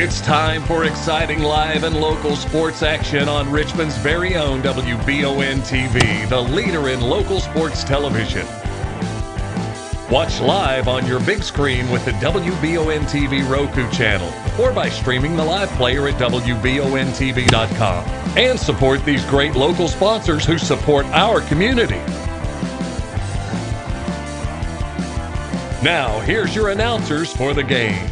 It's time for exciting live and local sports action on Richmond's very own WBON TV, the leader in local sports television. Watch live on your big screen with the WBON TV Roku channel or by streaming the live player at WBONTV.com. And support these great local sponsors who support our community. Now, here's your announcers for the game.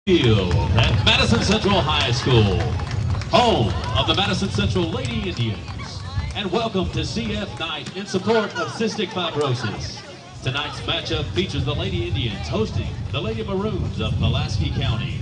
Field at Madison Central High School, home of the Madison Central Lady Indians. And welcome to CF Night in support of cystic fibrosis. Tonight's matchup features the Lady Indians hosting the Lady Maroons of Pulaski County.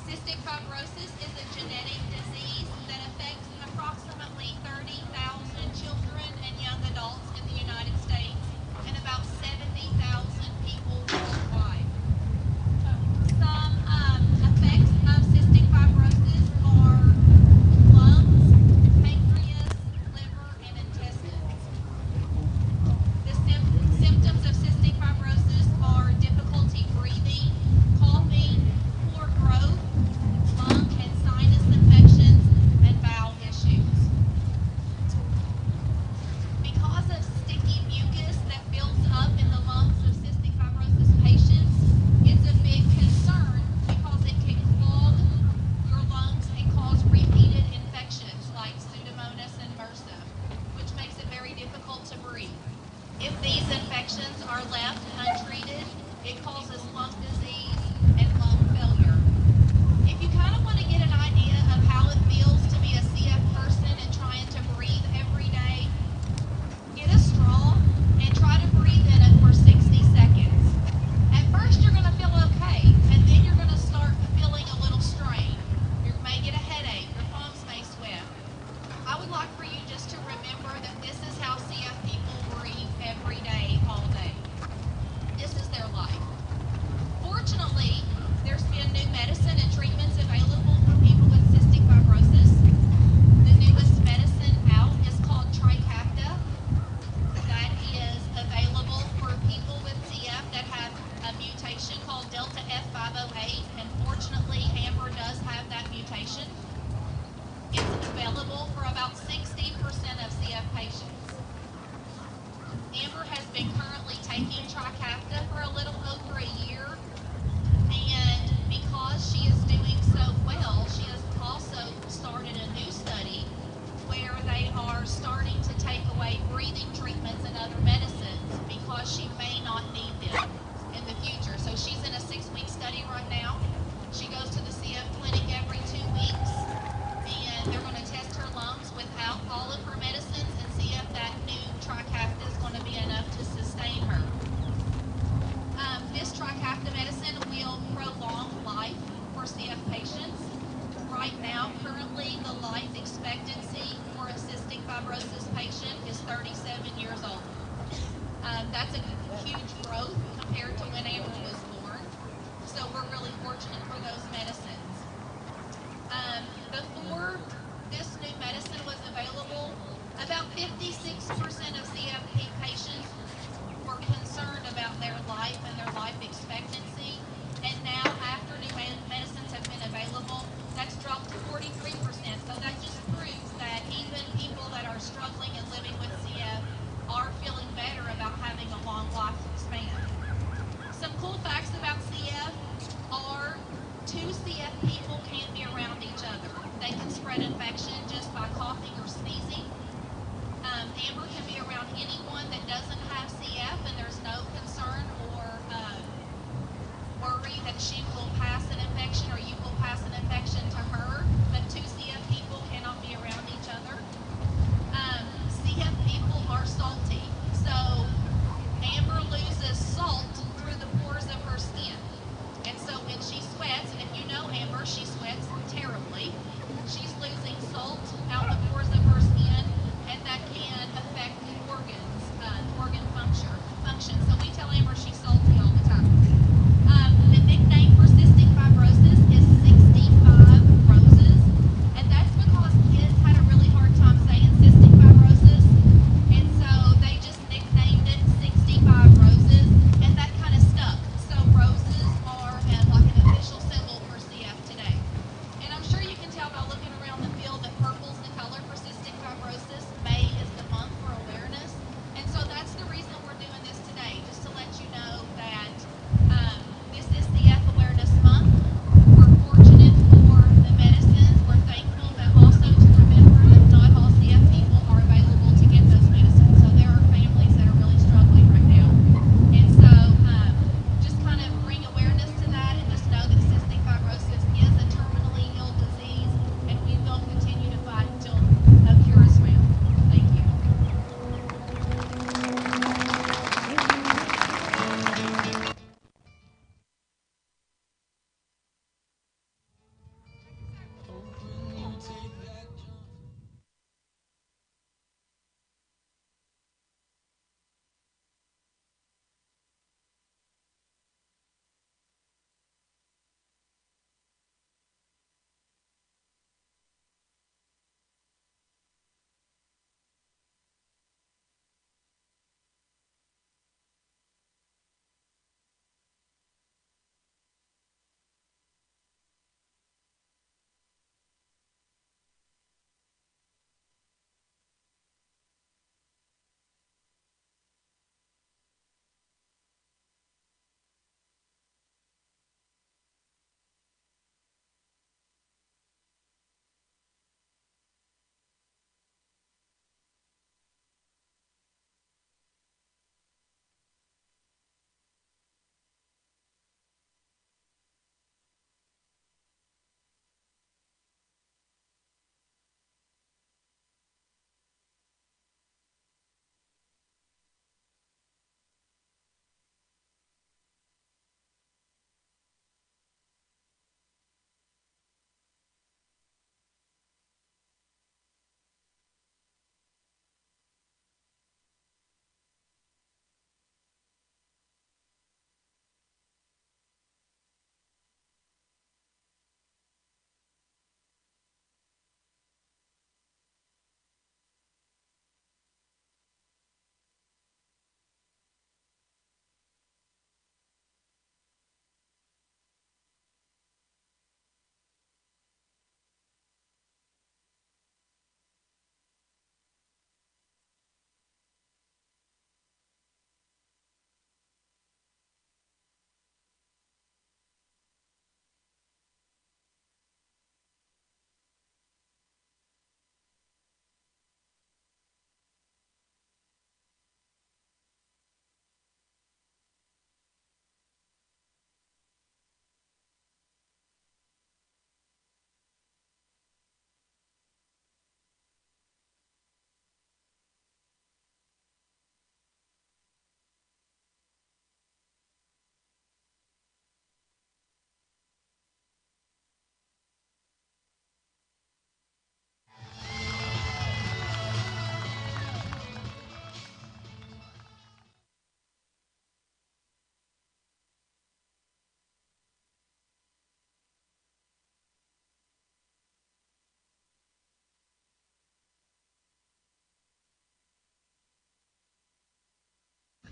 Cystic fibrosis is a genetic disease that affects approximately life expectancy for a cystic fibrosis patient is 37 years old. That's a huge growth compared to when Amber was born. So we're really fortunate for those medicines. Before this new medicine was available, about 56% of CFP patients were concerned about their life and their life expectancy. And now, after new medicines have been available, that's dropped to 43%. So that just proves that even people that are struggling and living with CF are feeling better about having a long lifespan. Some cool facts about CF are 2 CF people can't be around each other. They can spread infection just by coughing or sneezing. Amber can be around anyone that doesn't have CF, and there's no concern or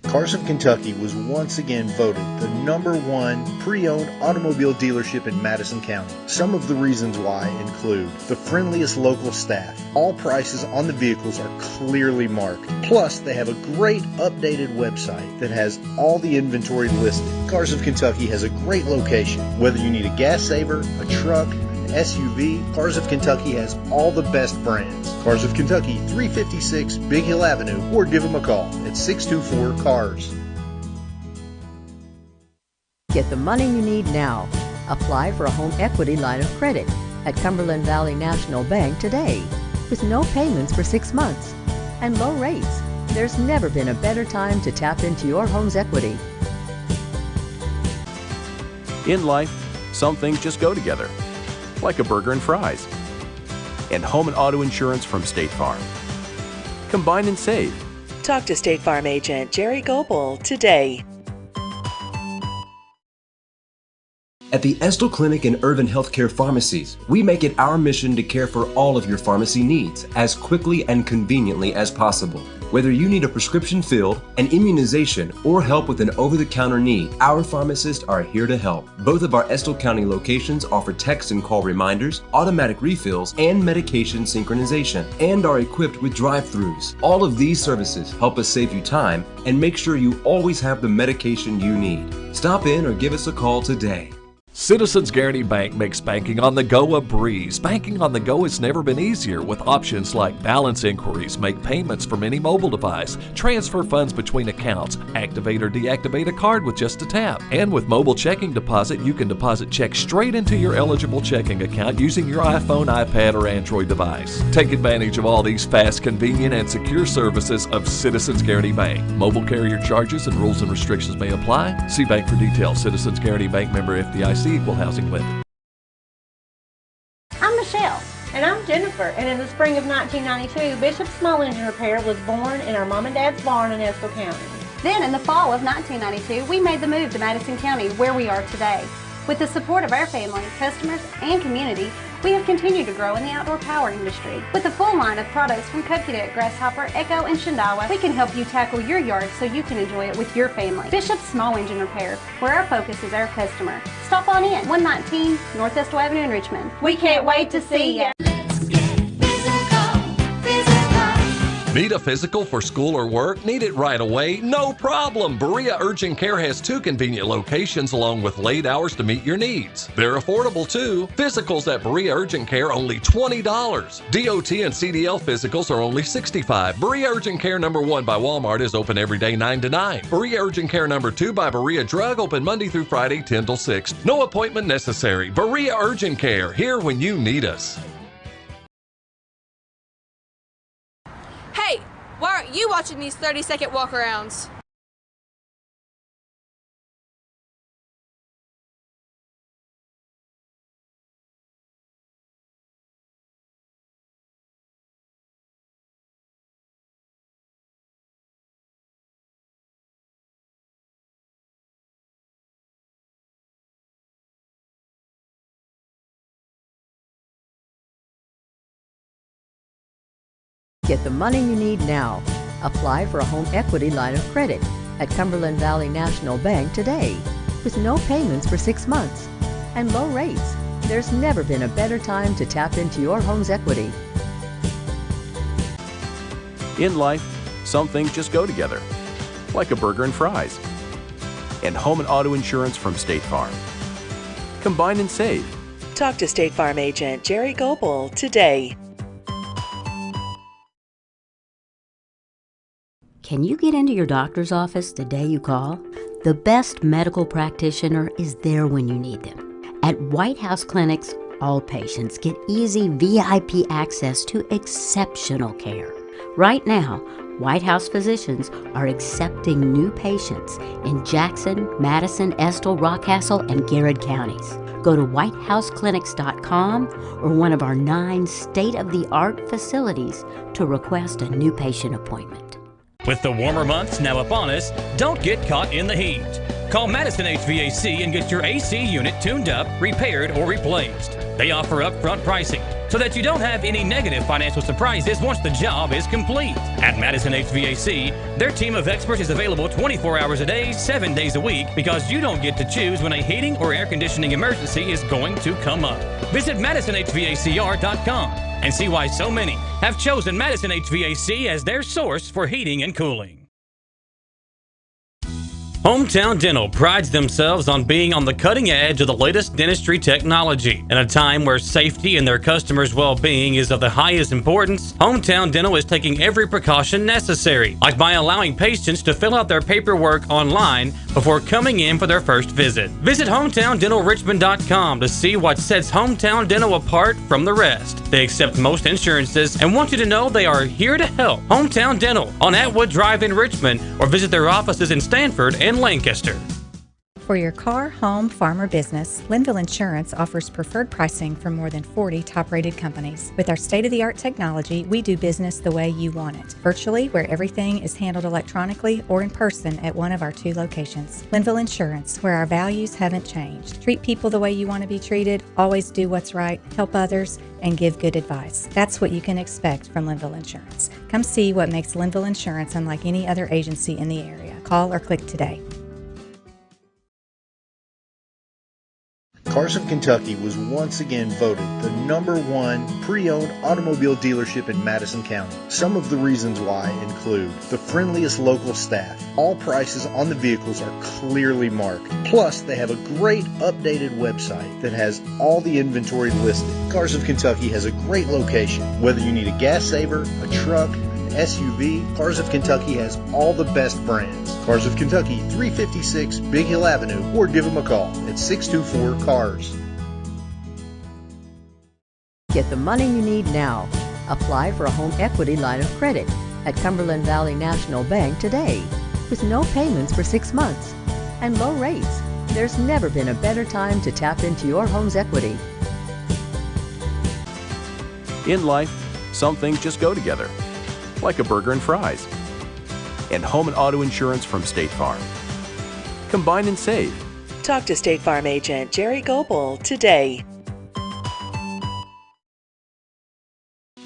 Cars of Kentucky was once again voted the #1 pre-owned automobile dealership in Madison County. Some of the reasons why include the friendliest local staff. All prices on the vehicles are clearly marked. Plus, they have a great updated website that has all the inventory listed. Cars of Kentucky has a great location. Whether you need a gas saver, a truck, SUV, Cars of Kentucky has all the best brands. Cars of Kentucky, 356 Big Hill Avenue, or give them a call at 624-CARS. Get the money you need now. Apply for a home equity line of credit at Cumberland Valley National Bank today. With no payments for 6 months and low rates, there's never been a better time to tap into your home's equity. In life, some things just go together, like a burger and fries, and home and auto insurance from State Farm. Combine and save. Talk to State Farm agent Jerry Goebel today. At the Estill Clinic and Irvin Healthcare Pharmacies, we make it our mission to care for all of your pharmacy needs as quickly and conveniently as possible. Whether you need a prescription filled, an immunization, or help with an over-the-counter need, our pharmacists are here to help. Both of our Estill County locations offer text and call reminders, automatic refills, and medication synchronization, and are equipped with drive-thrus. All of these services help us save you time and make sure you always have the medication you need. Stop in or give us a call today. Citizens Guaranty Bank makes banking on the go a breeze. Banking on the go has never been easier with options like balance inquiries, make payments from any mobile device, transfer funds between accounts, activate or deactivate a card with just a tap. And with mobile checking deposit, you can deposit checks straight into your eligible checking account using your iPhone, iPad, or Android device. Take advantage of all these fast, convenient, and secure services of Citizens Guaranty Bank. Mobile carrier charges and rules and restrictions may apply. See bank for details. Citizens Guaranty Bank, member FDIC. Equal housing lender. I'm Michelle. And I'm Jennifer. And in the spring of 1992, Bishop Small Engine Repair was born in our mom and dad's barn in Estill County. Then in the fall of 1992, we made the move to Madison County, where we are today. With the support of our family, customers, and community, we have continued to grow in the outdoor power industry. With a full line of products from Cupcadet, Grasshopper, Echo, and Shindawa, we can help you tackle your yard so you can enjoy it with your family. Bishop Small Engine Repair, where our focus is our customer. Stop on in, 119 North Estill Avenue in Richmond. We can't wait to see you. Need a physical for school or work? Need it right away? No problem! Berea Urgent Care has 2 convenient locations along with late hours to meet your needs. They're affordable too. Physicals at Berea Urgent Care only $20. DOT and CDL physicals are only $65. Berea Urgent Care number 1 by Walmart is open every day 9 to 9. Berea Urgent Care number 2 by Berea Drug open Monday through Friday 10 till 6. No appointment necessary. Berea Urgent Care, here when you need us. Hey, why aren't you watching these 30-second walk-arounds? Get the money you need now. Apply for a home equity line of credit at Cumberland Valley National Bank today. With no payments for 6 months and low rates, there's never been a better time to tap into your home's equity. In life, some things just go together, like a burger and fries, and home and auto insurance from State Farm. Combine and save. Talk to State Farm agent Jerry Goebel today. Can you get into your doctor's office the day you call? The best medical practitioner is there when you need them. At White House Clinics, all patients get easy VIP access to exceptional care. Right now, White House physicians are accepting new patients in Jackson, Madison, Estill, Rockcastle, and Garrett counties. Go to whitehouseclinics.com or one of our 9 state-of-the-art facilities to request a new patient appointment. With the warmer months now upon us, don't get caught in the heat. Call Madison HVAC and get your AC unit tuned up, repaired, or replaced. They offer upfront pricing so that you don't have any negative financial surprises once the job is complete. At Madison HVAC, their team of experts is available 24 hours a day, 7 days a week, because you don't get to choose when a heating or air conditioning emergency is going to come up. Visit MadisonHVACR.com and see why so many have chosen Madison HVAC as their source for heating and cooling. Hometown Dental prides themselves on being on the cutting edge of the latest dentistry technology. In a time where safety and their customers' well-being is of the highest importance, Hometown Dental is taking every precaution necessary, like by allowing patients to fill out their paperwork online before coming in for their first visit. Visit HometownDentalRichmond.com to see what sets Hometown Dental apart from the rest. They accept most insurances and want you to know they are here to help. Hometown Dental on Atwood Drive in Richmond, or visit their offices in Stanford and Lancaster. For your car, home, farm, or business, Linville Insurance offers preferred pricing from more than 40 top-rated companies. With our state-of-the-art technology, we do business the way you want it, virtually, where everything is handled electronically, or in person at one of our 2 locations. Linville Insurance, where our values haven't changed. Treat people the way you want to be treated, always do what's right, help others, and give good advice. That's what you can expect from Linville Insurance. Come see what makes Linville Insurance unlike any other agency in the area. Call or click today. Cars of Kentucky was once again voted the #1 pre-owned automobile dealership in Madison County. Some of the reasons why include the friendliest local staff. All prices on the vehicles are clearly marked. Plus, they have a great updated website that has all the inventory listed. Cars of Kentucky has a great location. Whether you need a gas saver, a truck, SUV, Cars of Kentucky has all the best brands. Cars of Kentucky, 356 Big Hill Avenue, or give them a call at 624-CARS. Get the money you need now. Apply for a home equity line of credit at Cumberland Valley National Bank today. With no payments for 6 months and low rates, there's never been a better time to tap into your home's equity. In life, some things just go together, like a burger and fries. And home and auto insurance from State Farm. Combine and save. Talk to State Farm agent Jerry Goebel today.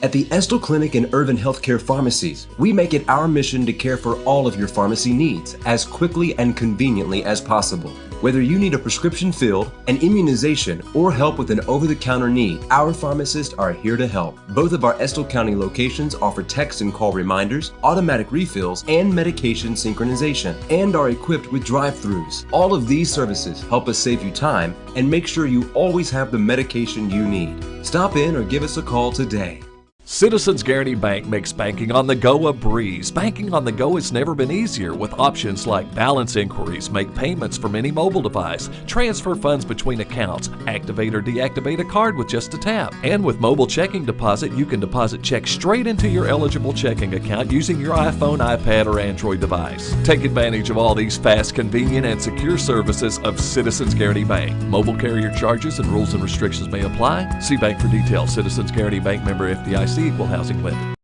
At the Estill Clinic and Urban Healthcare Pharmacies, we make it our mission to care for all of your pharmacy needs as quickly and conveniently as possible. Whether you need a prescription filled, an immunization, or help with an over-the-counter need, our pharmacists are here to help. Both of our Estill County locations offer text and call reminders, automatic refills, and medication synchronization, and are equipped with drive-thrus. All of these services help us save you time and make sure you always have the medication you need. Stop in or give us a call today. Citizens Guaranty Bank makes banking on the go a breeze. Banking on the go has never been easier with options like balance inquiries, make payments from any mobile device, transfer funds between accounts, activate or deactivate a card with just a tap. And with mobile checking deposit, you can deposit checks straight into your eligible checking account using your iPhone, iPad, or Android device. Take advantage of all these fast, convenient, and secure services of Citizens Guaranty Bank. Mobile carrier charges and rules and restrictions may apply. See bank for details. Citizens Guaranty Bank, member FDIC. Equal housing lender.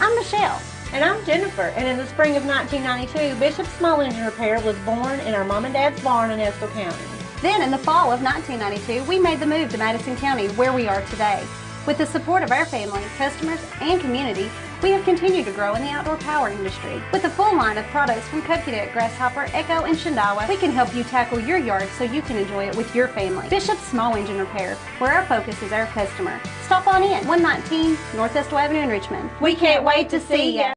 I'm Michelle. And I'm Jennifer. And in the spring of 1992, Bishop Small Engine Repair was born in our mom and dad's barn in Estill County. Then in the fall of 1992, we made the move to Madison County, where we are today. With the support of our family, customers, and community, we have continued to grow in the outdoor power industry. With a full line of products from Coconut, Grasshopper, Echo, and Shindawa, we can help you tackle your yard so you can enjoy it with your family. Bishop Small Engine Repair, where our focus is our customer. Stop on in, 119 North Estill Avenue in Richmond. We can't wait to see you.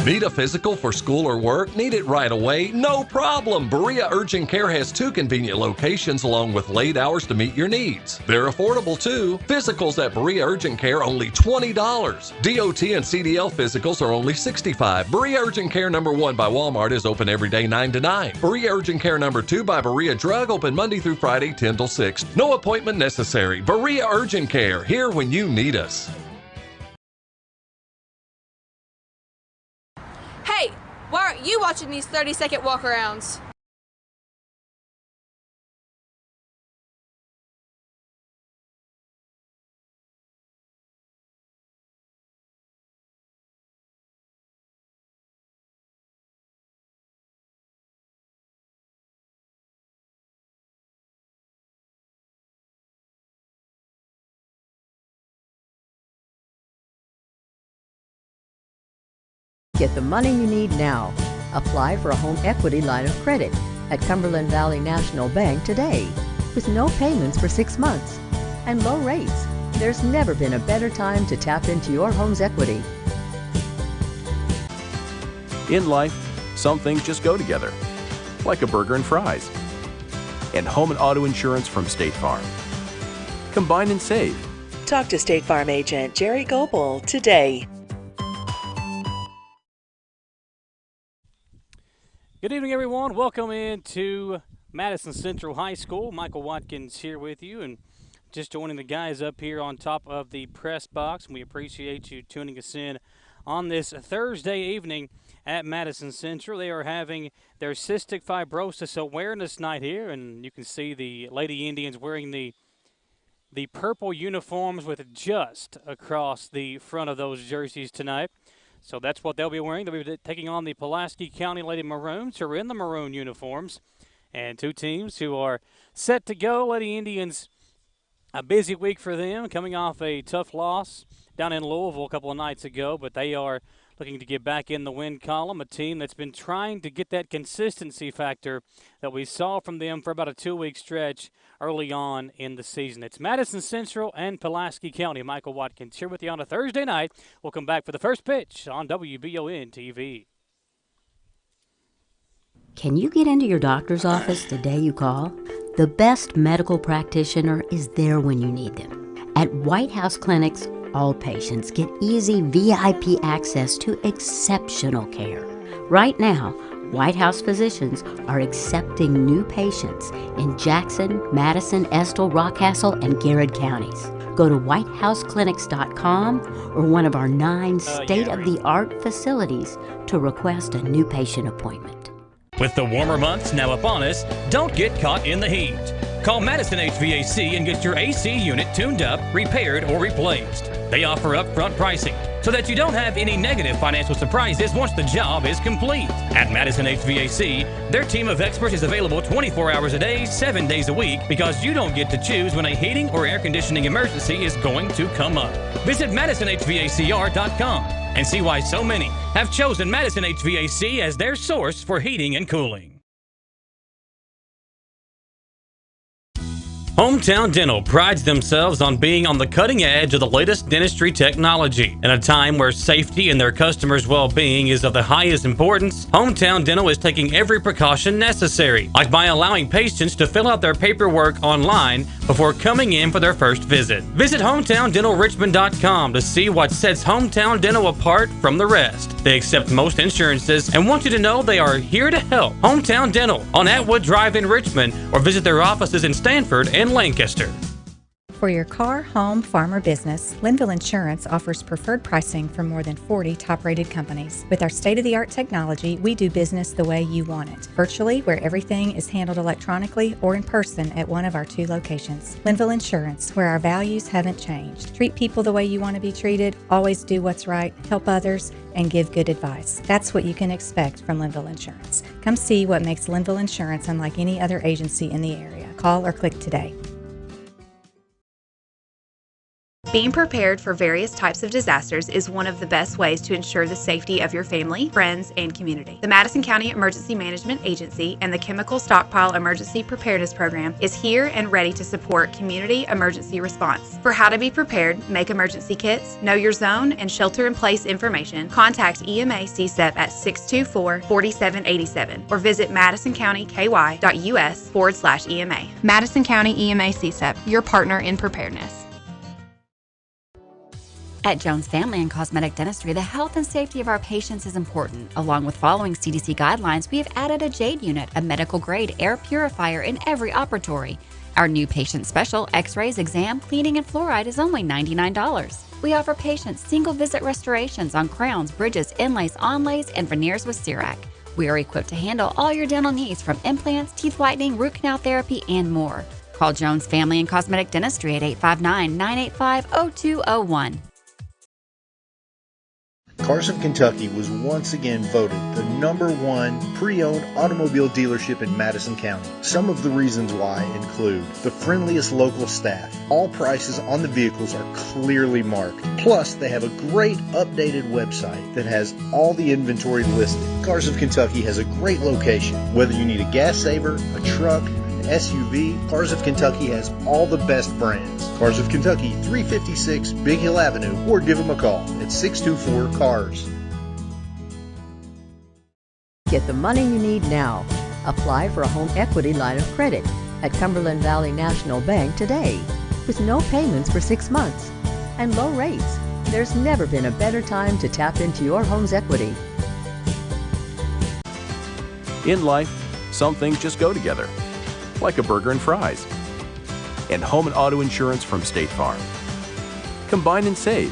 Need a physical for school or work? Need it right away? No problem! Berea Urgent Care has 2 convenient locations along with late hours to meet your needs. They're affordable too. Physicals at Berea Urgent Care only $20. DOT and CDL physicals are only $65. Berea Urgent Care number 1 by Walmart is open every day 9 to 9. Berea Urgent Care number 2 by Berea Drug open Monday through Friday 10 till 6. No appointment necessary. Berea Urgent Care, here when you need us. Hey, why aren't you watching these 30-second walk-arounds? Get the money you need now. Apply for a home equity line of credit at Cumberland Valley National Bank today with no payments for 6 months and low rates. There's never been a better time to tap into your home's equity. In life, some things just go together, like a burger and fries. And home and auto insurance from State Farm. Combine and save. Talk to State Farm agent Jerry Goebel today. Good evening, everyone. Welcome into Madison Central High School. Michael Watkins here with you, and just joining the guys up here on top of the press box. We appreciate you tuning us in on this Thursday evening at Madison Central. They are having their cystic fibrosis awareness night here, and you can see the Lady Indians wearing the purple uniforms with just across the front of those jerseys tonight. So that's what they'll be wearing. They'll be taking on the Pulaski County Lady Maroons, who are in the maroon uniforms. And two teams who are set to go. Lady Indians, a busy week for them, coming off a tough loss down in Louisville a couple of nights ago. But they are looking to get back in the win column, a team that's been trying to get that consistency factor that we saw from them for about a 2-week stretch early on in the season. It's Madison Central and Pulaski County. Michael Watkins here with you on a Thursday night. We'll come back for the first pitch on WBON TV. Can you get into your doctor's office the day you call? The best medical practitioner is there when you need them. At White House Clinics, all patients get easy VIP access to exceptional care. Right now, White House physicians are accepting new patients in Jackson, Madison, Estill, Rockcastle, and Garrett counties. Go to whitehouseclinics.com or one of our 9 state-of-the-art facilities to request a new patient appointment. With the warmer months now upon us, don't get caught in the heat. Call Madison HVAC and get your AC unit tuned up, repaired, or replaced. They offer upfront pricing so that you don't have any negative financial surprises once the job is complete. At Madison HVAC, their team of experts is available 24 hours a day, 7 days a week, because you don't get to choose when a heating or air conditioning emergency is going to come up. Visit MadisonHVACR.com and see why so many have chosen Madison HVAC as their source for heating and cooling. Hometown Dental prides themselves on being on the cutting edge of the latest dentistry technology. In a time where safety and their customers' well-being is of the highest importance, Hometown Dental is taking every precaution necessary, like by allowing patients to fill out their paperwork online before coming in for their first visit. Visit HometownDentalRichmond.com to see what sets Hometown Dental apart from the rest. They accept most insurances and want you to know they are here to help. Hometown Dental on Atwood Drive in Richmond, or visit their offices in Stanford and Lancaster. For your car, home, farm, or business, Linville Insurance offers preferred pricing from more than 40 top-rated companies. With our state-of-the-art technology, we do business the way you want it. Virtually, where everything is handled electronically or in person at one of our 2 locations. Linville Insurance, where our values haven't changed. Treat people the way you want to be treated, always do what's right, help others, and give good advice. That's what you can expect from Linville Insurance. Come see what makes Linville Insurance unlike any other agency in the area. Call or click today. Being prepared for various types of disasters is one of the best ways to ensure the safety of your family, friends, and community. The Madison County Emergency Management Agency and the Chemical Stockpile Emergency Preparedness Program is here and ready to support community emergency response. For how to be prepared, make emergency kits, know your zone, and shelter-in-place information, contact EMA CSEP at 624-4787 or visit madisoncountyky.us/EMA. Madison County EMA CSEP, your partner in preparedness. At Jones Family and Cosmetic Dentistry, the health and safety of our patients is important. Along with following CDC guidelines, we have added a JADE unit, a medical-grade air purifier in every operatory. Our new patient special, x-rays, exam, cleaning, and fluoride is only $99. We offer patients single-visit restorations on crowns, bridges, inlays, onlays, and veneers with CERAC. We are equipped to handle all your dental needs from implants, teeth whitening, root canal therapy, and more. Call Jones Family and Cosmetic Dentistry at 859-985-0201. Carson, Kentucky was once again voted the #1 pre-owned automobile dealership in Madison County. Some of the reasons why include the friendliest local staff. All prices on the vehicles are clearly marked. Plus, they have a great updated website that has all the inventory listed. Cars of Kentucky has a great location. Whether you need a gas saver, a truck, SUV, Cars of Kentucky has all the best brands. Cars of Kentucky, 356 Big Hill Avenue, or give them a call at 624-CARS. Get the money you need now. Apply for a home equity line of credit at Cumberland Valley National Bank today. With no payments for 6 months and low rates, there's never been a better time to tap into your home's equity. In life, some things just go together, like a burger and fries. And home and auto insurance from State Farm. Combine and save.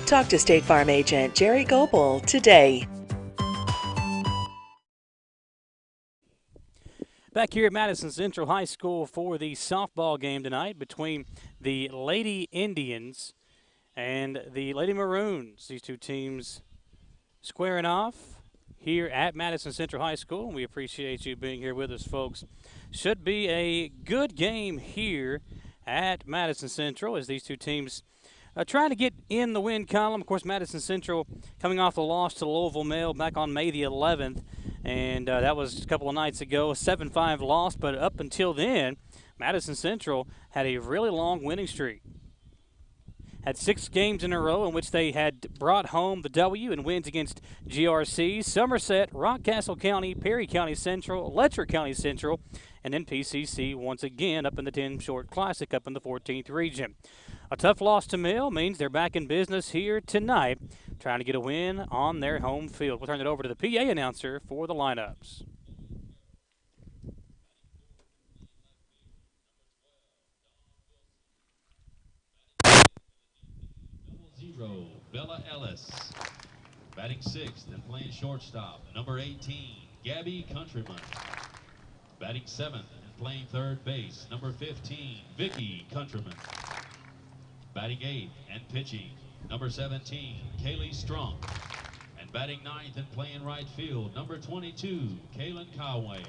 Talk to State Farm agent Jerry Goebel today. Back here at Madison Central High School for the softball game tonight between the Lady Indians and the Lady Maroons. These two teams squaring off here at Madison Central High School. We appreciate you being here with us, folks. Should be a good game here at Madison Central as these two teams trying to get in the win column. Of course, Madison Central coming off the loss to Louisville Male back on May the 11th, and that was a couple of nights ago, a 7-5 loss. But up until then, Madison Central had a really long winning streak. Had 6 games in a row in which they had brought home the W in wins against GRC, Somerset, Rockcastle County, Perry County Central, Letcher County Central, and then PCC once again up in the 10 Short Classic up in the 14th region. A tough loss to Mill means they're back in business here tonight, trying to get a win on their home field. We'll turn it over to the PA announcer for the lineups. Bella Ellis. Batting 6th and playing shortstop, number 18, Gabby Countryman. Batting 7th and playing third base, number 15, Vicky Countryman. Batting 8th and pitching, number 17, Kaylee Strunk. And batting 9th and playing right field, number 22, Kaylin Conway.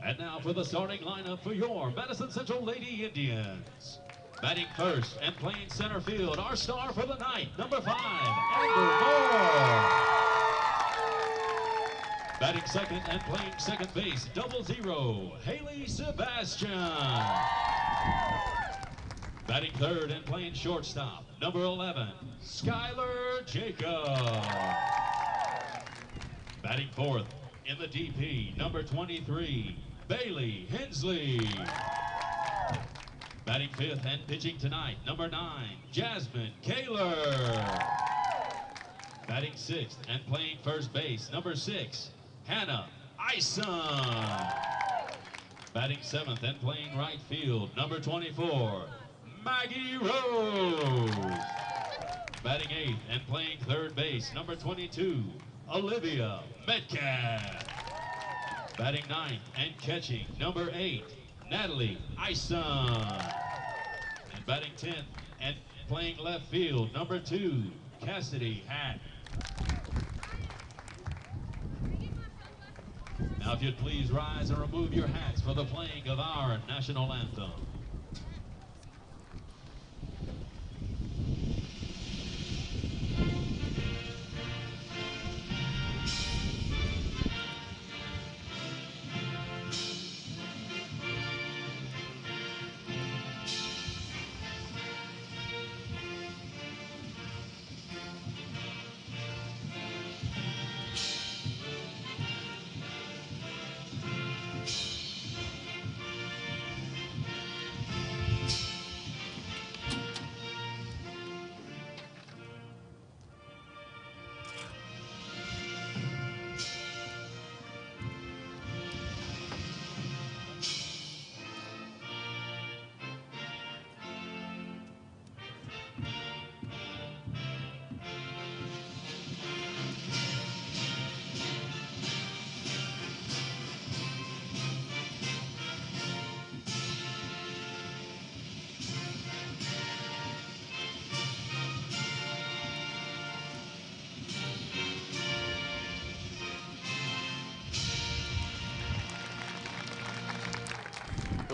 And now for the starting lineup for your Madison Central Lady Indians. Batting first and playing center field, our star for the night, number 5, Amber Moore. Batting second and playing second base, 00, Haley Sebastian. Batting third and playing shortstop, number 11, Skylar Jacob. Batting fourth in the DP, number 23, Bailey Hensley. Batting fifth and pitching tonight, number 9, Jasmine Kaler. Batting sixth and playing first base, number 6, Hannah Ison. Batting seventh and playing right field, number 24, Maggie Rose. Batting eighth and playing third base, number 22, Olivia Metcalf. Batting ninth and catching, number 8, Natalie Ison. And batting 10th and playing left field, number 2, Cassidy Hack. Now if you'd please rise and remove your hats for the playing of our national anthem.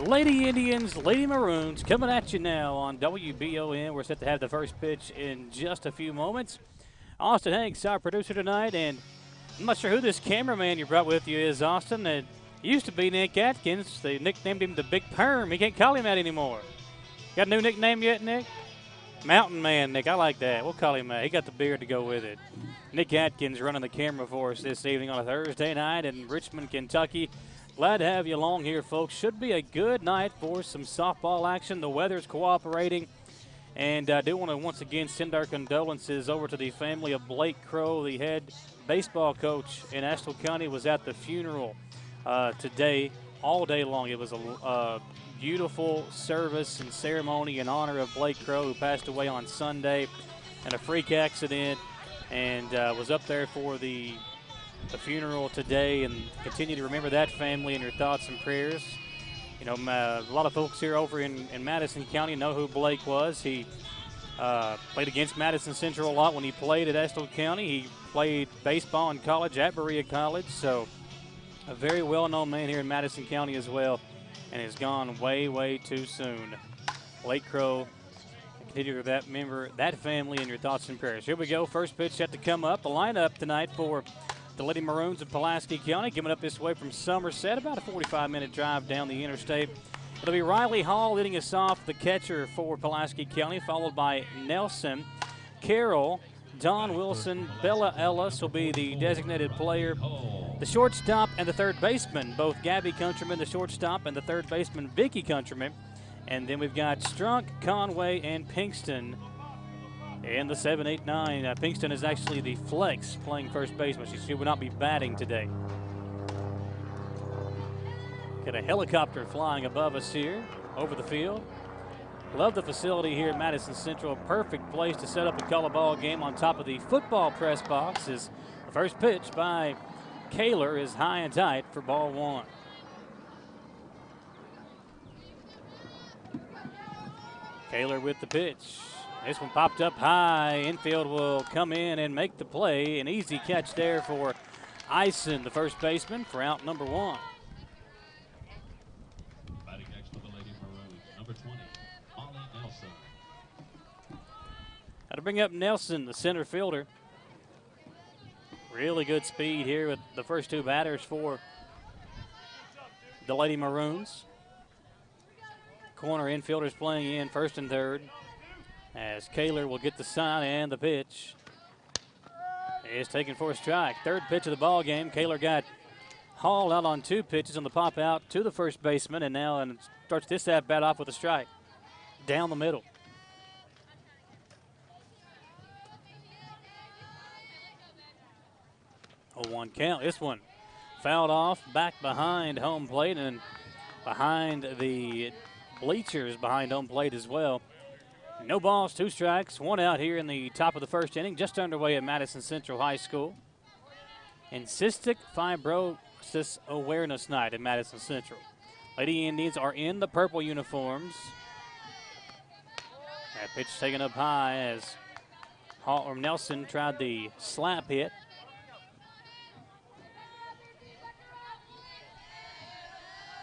Lady Indians, Lady Maroons coming at you now on WBON. We're set to have the first pitch in just a few moments. Austin Hanks, our producer tonight, and I'm not sure who this cameraman you brought with you is, Austin. It used to be Nick Atkins. They nicknamed him the Big Perm. He can't call him that anymore. Got a new nickname yet, Nick? Mountain Man, Nick. I like that. We'll call him that. He got the beard to go with it. Nick Atkins running the camera for us this evening on a Thursday night in Richmond, Kentucky. Glad to have you along here, folks. Should be a good night for some softball action. The weather's cooperating. And I do want to once again send our condolences over to the family of Blake Crow, the head baseball coach in Estill County. Was at the funeral today, all day long. It was a beautiful service and ceremony in honor of Blake Crow, who passed away on Sunday in a freak accident, and was up there for the funeral today, and continue to remember that family in your thoughts and prayers. You know, a lot of folks here over in Madison County know who Blake was. He played against Madison Central a lot when he played at Estill County. He played baseball in college at Berea College, so a very well-known man here in Madison County as well, and has gone way, way too soon. Blake Crow, continue to remember that family in your thoughts and prayers. Here we go. First pitch set to come up. The lineup tonight for the Lady Maroons of Pulaski County, coming up this way from Somerset, about a 45-minute drive down the interstate. It'll be Riley Hall leading us off, the catcher for Pulaski County, followed by Nelson, Carroll, Don Wilson, Bella Ellis will be the designated player. The shortstop and the third baseman, both Gabby Countryman, the shortstop, and the third baseman, Vicky Countryman. And then we've got Strunk, Conway, and Pinkston in the 7, 8, 9. Pinkston is actually the flex playing first baseman. She will not be batting today. Got a helicopter flying above us here over the field. Love the facility here at Madison Central. Perfect place to set up a color ball game on top of the football press box. Is the first pitch by Kaler is high and tight for ball one. Kaler with the pitch. This one popped up high. Infield will come in and make the play. An easy catch there for Eisen, the first baseman, for out number one. Batting next for the Lady Maroons, number 20, Molly Nelson. Got to bring up Nelson, the center fielder. Really good speed here with the first two batters for the Lady Maroons. Corner infielders playing in first and third, as Kaler will get the sign, and the pitch is taken for a strike. Third pitch of the ball game. Kaler got hauled out on two pitches on the pop out to the first baseman, and now starts this at bat off with a strike down the middle. A 1 count. This one fouled off back behind home plate and behind the bleachers behind home plate as well. No balls, 2 strikes, 1 out here in the top of the first inning, just underway at Madison Central High School. And Cystic Fibrosis Awareness Night at Madison Central. Lady Indians are in the purple uniforms. That pitch taken up high as Nelson tried the slap hit.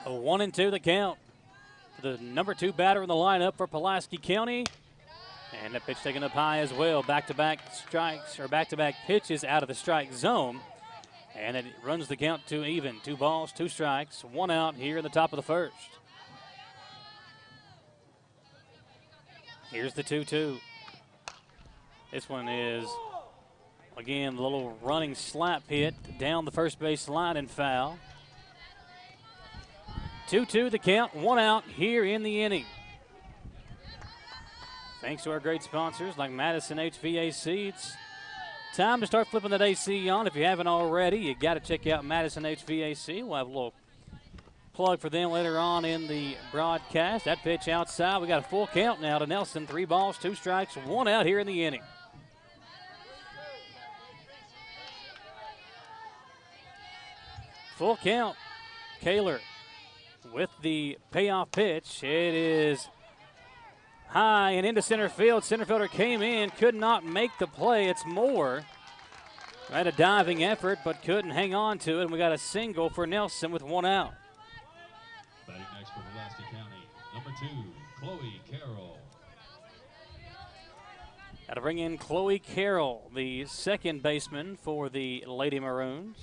A 1-2 the count. The number 2 batter in the lineup for Pulaski County. And that pitch taken up high as well. Back-to-back strikes, or back-to-back pitches out of the strike zone. And it runs the count to even. 2 balls, 2 strikes, 1 out here in the top of the first. Here's the 2-2. This one is, again, a little running slap hit down the first base line and foul. 2-2 the count, 1 out here in the inning. Thanks to our great sponsors like Madison HVAC. It's time to start flipping that AC on. If you haven't already, you got to check out Madison HVAC. We'll have a little plug for them later on in the broadcast. That pitch outside. We got a full count now to Nelson. 3 balls, 2 strikes, 1 out here in the inning. Full count. Kaler with the payoff pitch. It is high and into center field. Center fielder came in, could not make the play. It's Moore. Had a diving effort, but couldn't hang on to it. And we got a single for Nelson with 1 out. Batting next for Pulaski That'll bring in Chloe Carroll, the second baseman for the Lady Maroons.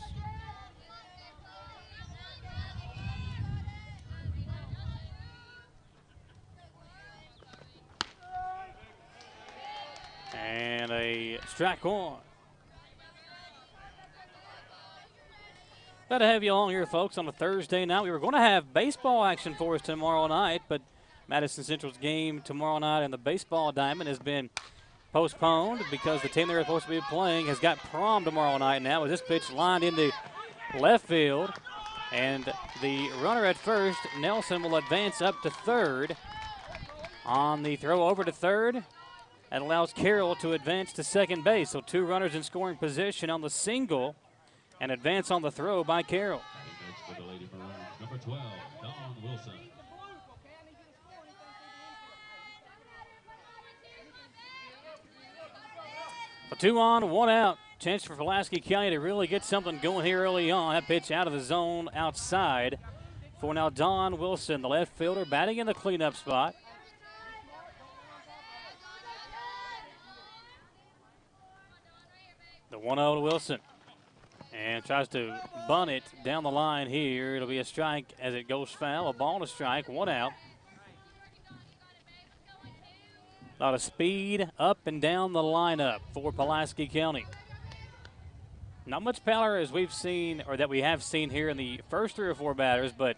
And a strike one. Glad to have you along here, folks, on a Thursday night. We were going to have baseball action for us tomorrow night, but Madison Central's game tomorrow night in the baseball diamond has been postponed because the team they're supposed to be playing has got prom tomorrow night now, with this pitch lined into left field. And the runner at first, Nelson, will advance up to third. On the throw over to third, that allows Carroll to advance to second base. So two runners in scoring position on the single, and advance on the throw by Carroll. For the Lady Maroons, number 12, Dawn Wilson. A 2 on, 1 out. Chance for Pulaski County to really get something going here early on. That pitch out of the zone outside for now Dawn Wilson, the left fielder, batting in the cleanup spot. The 1-0 to Wilson. And tries to bunt it down the line here. It'll be a strike as it goes foul. A ball and a strike, 1 out. A lot of speed up and down the lineup for Pulaski County. Not much power as we've seen, or that we have seen here in the first 3 or 4 batters, but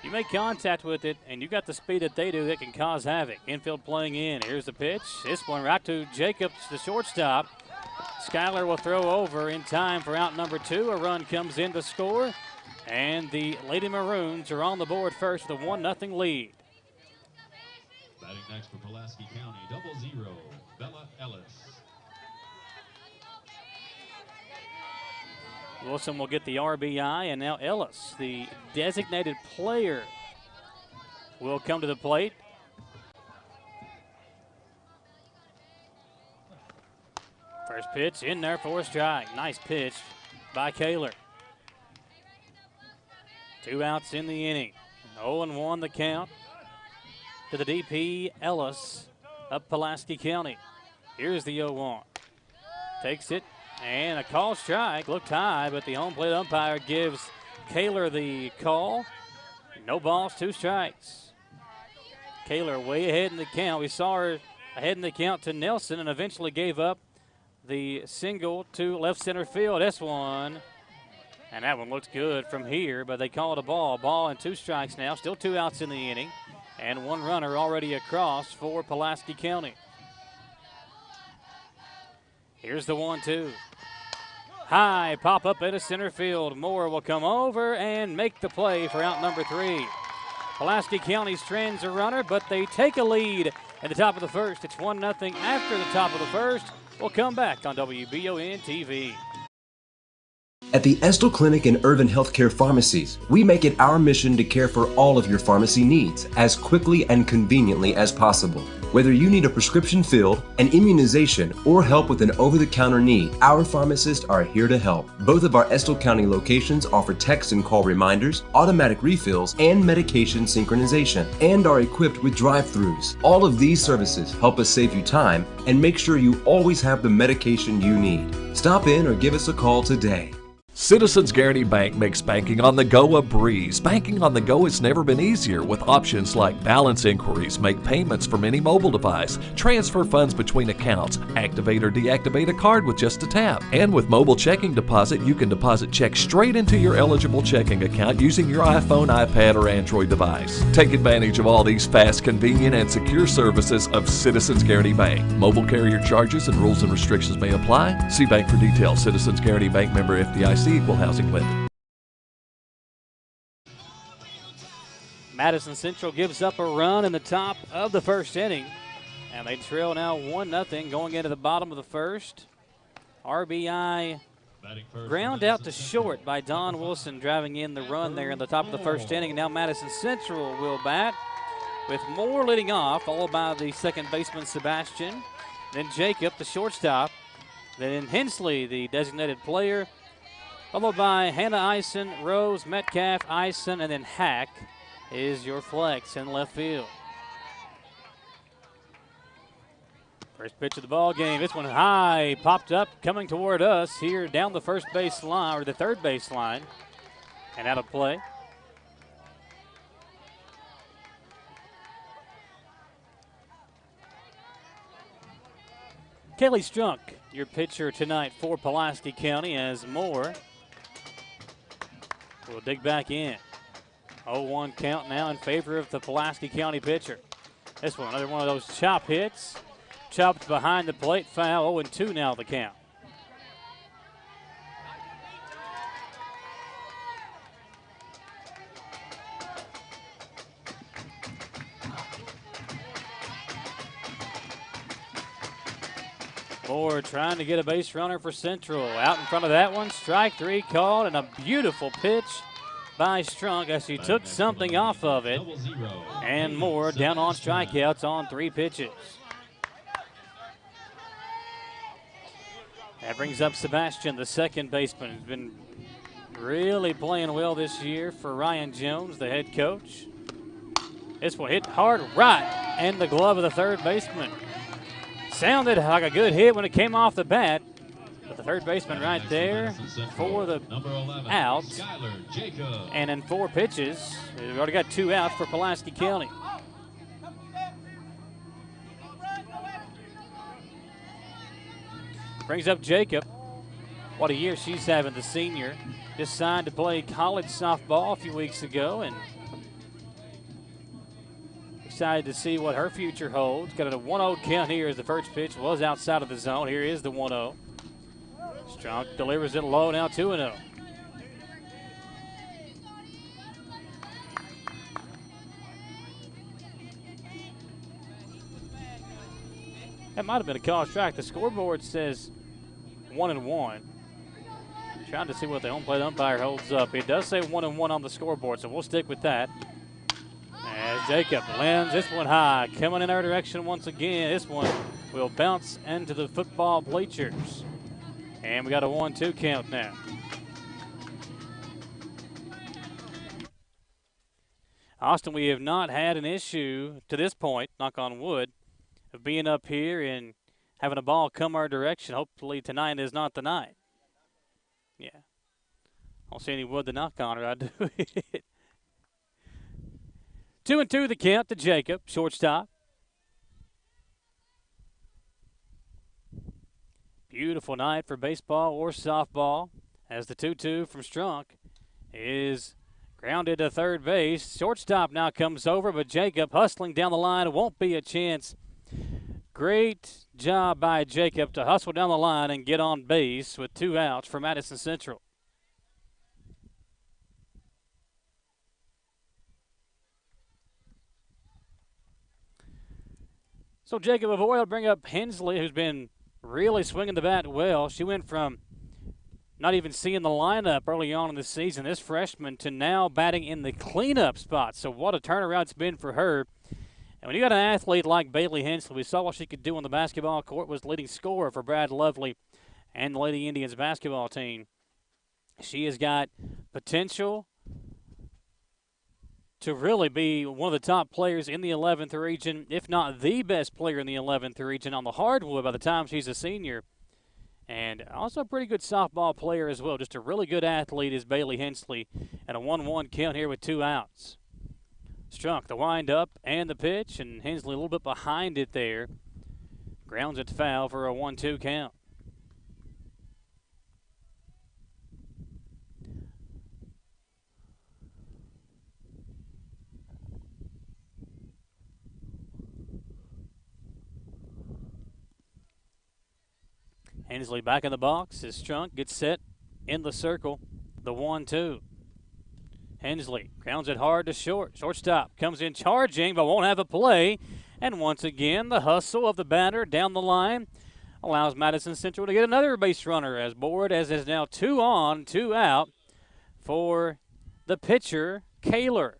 you make contact with it and you got the speed that they do, that can cause havoc. Infield playing in. Here's the pitch. This one right to Jacobs, the shortstop. Schuyler will throw over in time for out number 2. A run comes in to score, and the Lady Maroons are on the board first with a 1-0 lead. Batting next for Pulaski County, 0-0, Bella Ellis. Wilson will get the RBI, and now Ellis, the designated player, will come to the plate. First pitch in there for a strike. Nice pitch by Kaler. 2 outs in the inning. 0-1 the count to the DP, Ellis, up Pulaski County. Here's the 0-1. Takes it, and a call strike. Looked high, but the home plate umpire gives Kaler the call. No balls, 2 strikes. Kaler way ahead in the count. We saw her ahead in the count to Nelson and eventually gave up the single to left center field. This one, and that one looks good from here, but they call it a ball. Ball and 2 strikes now. Still 2 outs in the inning, and 1 runner already across for Pulaski County. Here's the 1-2. High pop up into center field. Moore will come over and make the play for out number 3. Pulaski County strands a runner, but they take a lead at the top of the first. It's 1-0 after the top of the first. We'll come back on WBON TV. At the Estill Clinic and Urban Healthcare Pharmacies, we make it our mission to care for all of your pharmacy needs as quickly and conveniently as possible. Whether you need a prescription filled, an immunization, or help with an over-the-counter need, our pharmacists are here to help. Both of our Estill County locations offer text and call reminders, automatic refills, and medication synchronization, and are equipped with drive-thrus. All of these services help us save you time and make sure you always have the medication you need. Stop in or give us a call today. Citizens Guaranty Bank makes banking on the go a breeze. Banking on the go has never been easier with options like balance inquiries, make payments from any mobile device, transfer funds between accounts, activate or deactivate a card with just a tap. And with mobile checking deposit, you can deposit checks straight into your eligible checking account using your iPhone, iPad, or Android device. Take advantage of all these fast, convenient, and secure services of Citizens Guaranty Bank. Mobile carrier charges and rules and restrictions may apply. See bank for details. Citizens Guaranty Bank, member FDIC. Equal housing lender. Madison Central gives up a run in the top of the first inning, and they trail now 1-0 going into the bottom of the first. RBI ground out to short by Dawn Wilson, driving in the run there in the top of the first inning. And now Madison Central will bat with Moore leading off, followed by the second baseman Sebastian, then Jacob, the shortstop, then Hensley, the designated player, followed by Hannah Eisen, Rose, Metcalf, Eisen, and then Hack is your flex in left field. First pitch of the ball game. This one high, popped up, coming toward us here down the first base line, or the third base line, and out of play. Kelly Strunk, your pitcher tonight for Pulaski County, as Moore will dig back in. 0-1 count now in favor of the Pulaski County pitcher. This one, another one of those chop hits. Chopped behind the plate, foul. 0-2 now the count. Moore trying to get a base runner for Central. Out in front of that one, strike three called, and a beautiful pitch by Strunk as he took something off of it. And Moore down on strikeouts on 3 pitches. That brings up Sebastian, the second baseman, who's been really playing well this year for Ryan Jones, the head coach. This one hit hard right in the glove of the third baseman. Sounded like a good hit when it came off the bat, but the third baseman right there for the out. And in 4 pitches, we've already got 2 outs for Pulaski County. Brings up Jacob. What a year she's having, the senior. Just signed to play college softball a few weeks ago, and excited to see what her future holds. Got a 1-0 count here as the first pitch was outside of the zone. Here is the 1-0. Strunk delivers it low, now 2-0. That might have been a call strike. The scoreboard says 1-1. Trying to see what the home plate umpire holds up. It does say 1-1 on the scoreboard, so we'll stick with that. As Jacob lands this one high, coming in our direction once again. This one will bounce into the football bleachers. And we got a 1-2 count now. Austin, we have not had an issue to this point, knock on wood, of being up here and having a ball come our direction. Hopefully tonight is not the night. Yeah. I don't see any wood to knock on, or I do it. 2-2 the count to Jacob, shortstop. Beautiful night for baseball or softball as the 2-2 from Strunk is grounded to third base. Shortstop now comes over, but Jacob hustling down the line. It won't be a chance. Great job by Jacob to hustle down the line and get on base with 2 outs for Madison Central. So Jacob Avoy will bring up Hensley, who's been really swinging the bat well. She went from not even seeing the lineup early on in the season, this freshman, to now batting in the cleanup spot. So what a turnaround it's been for her. And when you got an athlete like Bailey Hensley, we saw what she could do on the basketball court, was the leading scorer for Brad Lovely and the Lady Indians basketball team. She has got potential to really be one of the top players in the 11th region, if not the best player in the 11th region on the hardwood by the time she's a senior. And also a pretty good softball player as well. Just a really good athlete is Bailey Hensley. And a 1-1 count here with 2 outs. Strunk, the wind-up and the pitch, and Hensley a little bit behind it there. Grounds it foul for a 1-2 count. Hensley back in the box as Strunk gets set in the circle. The 1-2. Hensley grounds it hard to short. Shortstop comes in charging but won't have a play. And once again, the hustle of the batter down the line allows Madison Central to get another base runner as Board, as is now 2 on, 2 out for the pitcher, Kaler.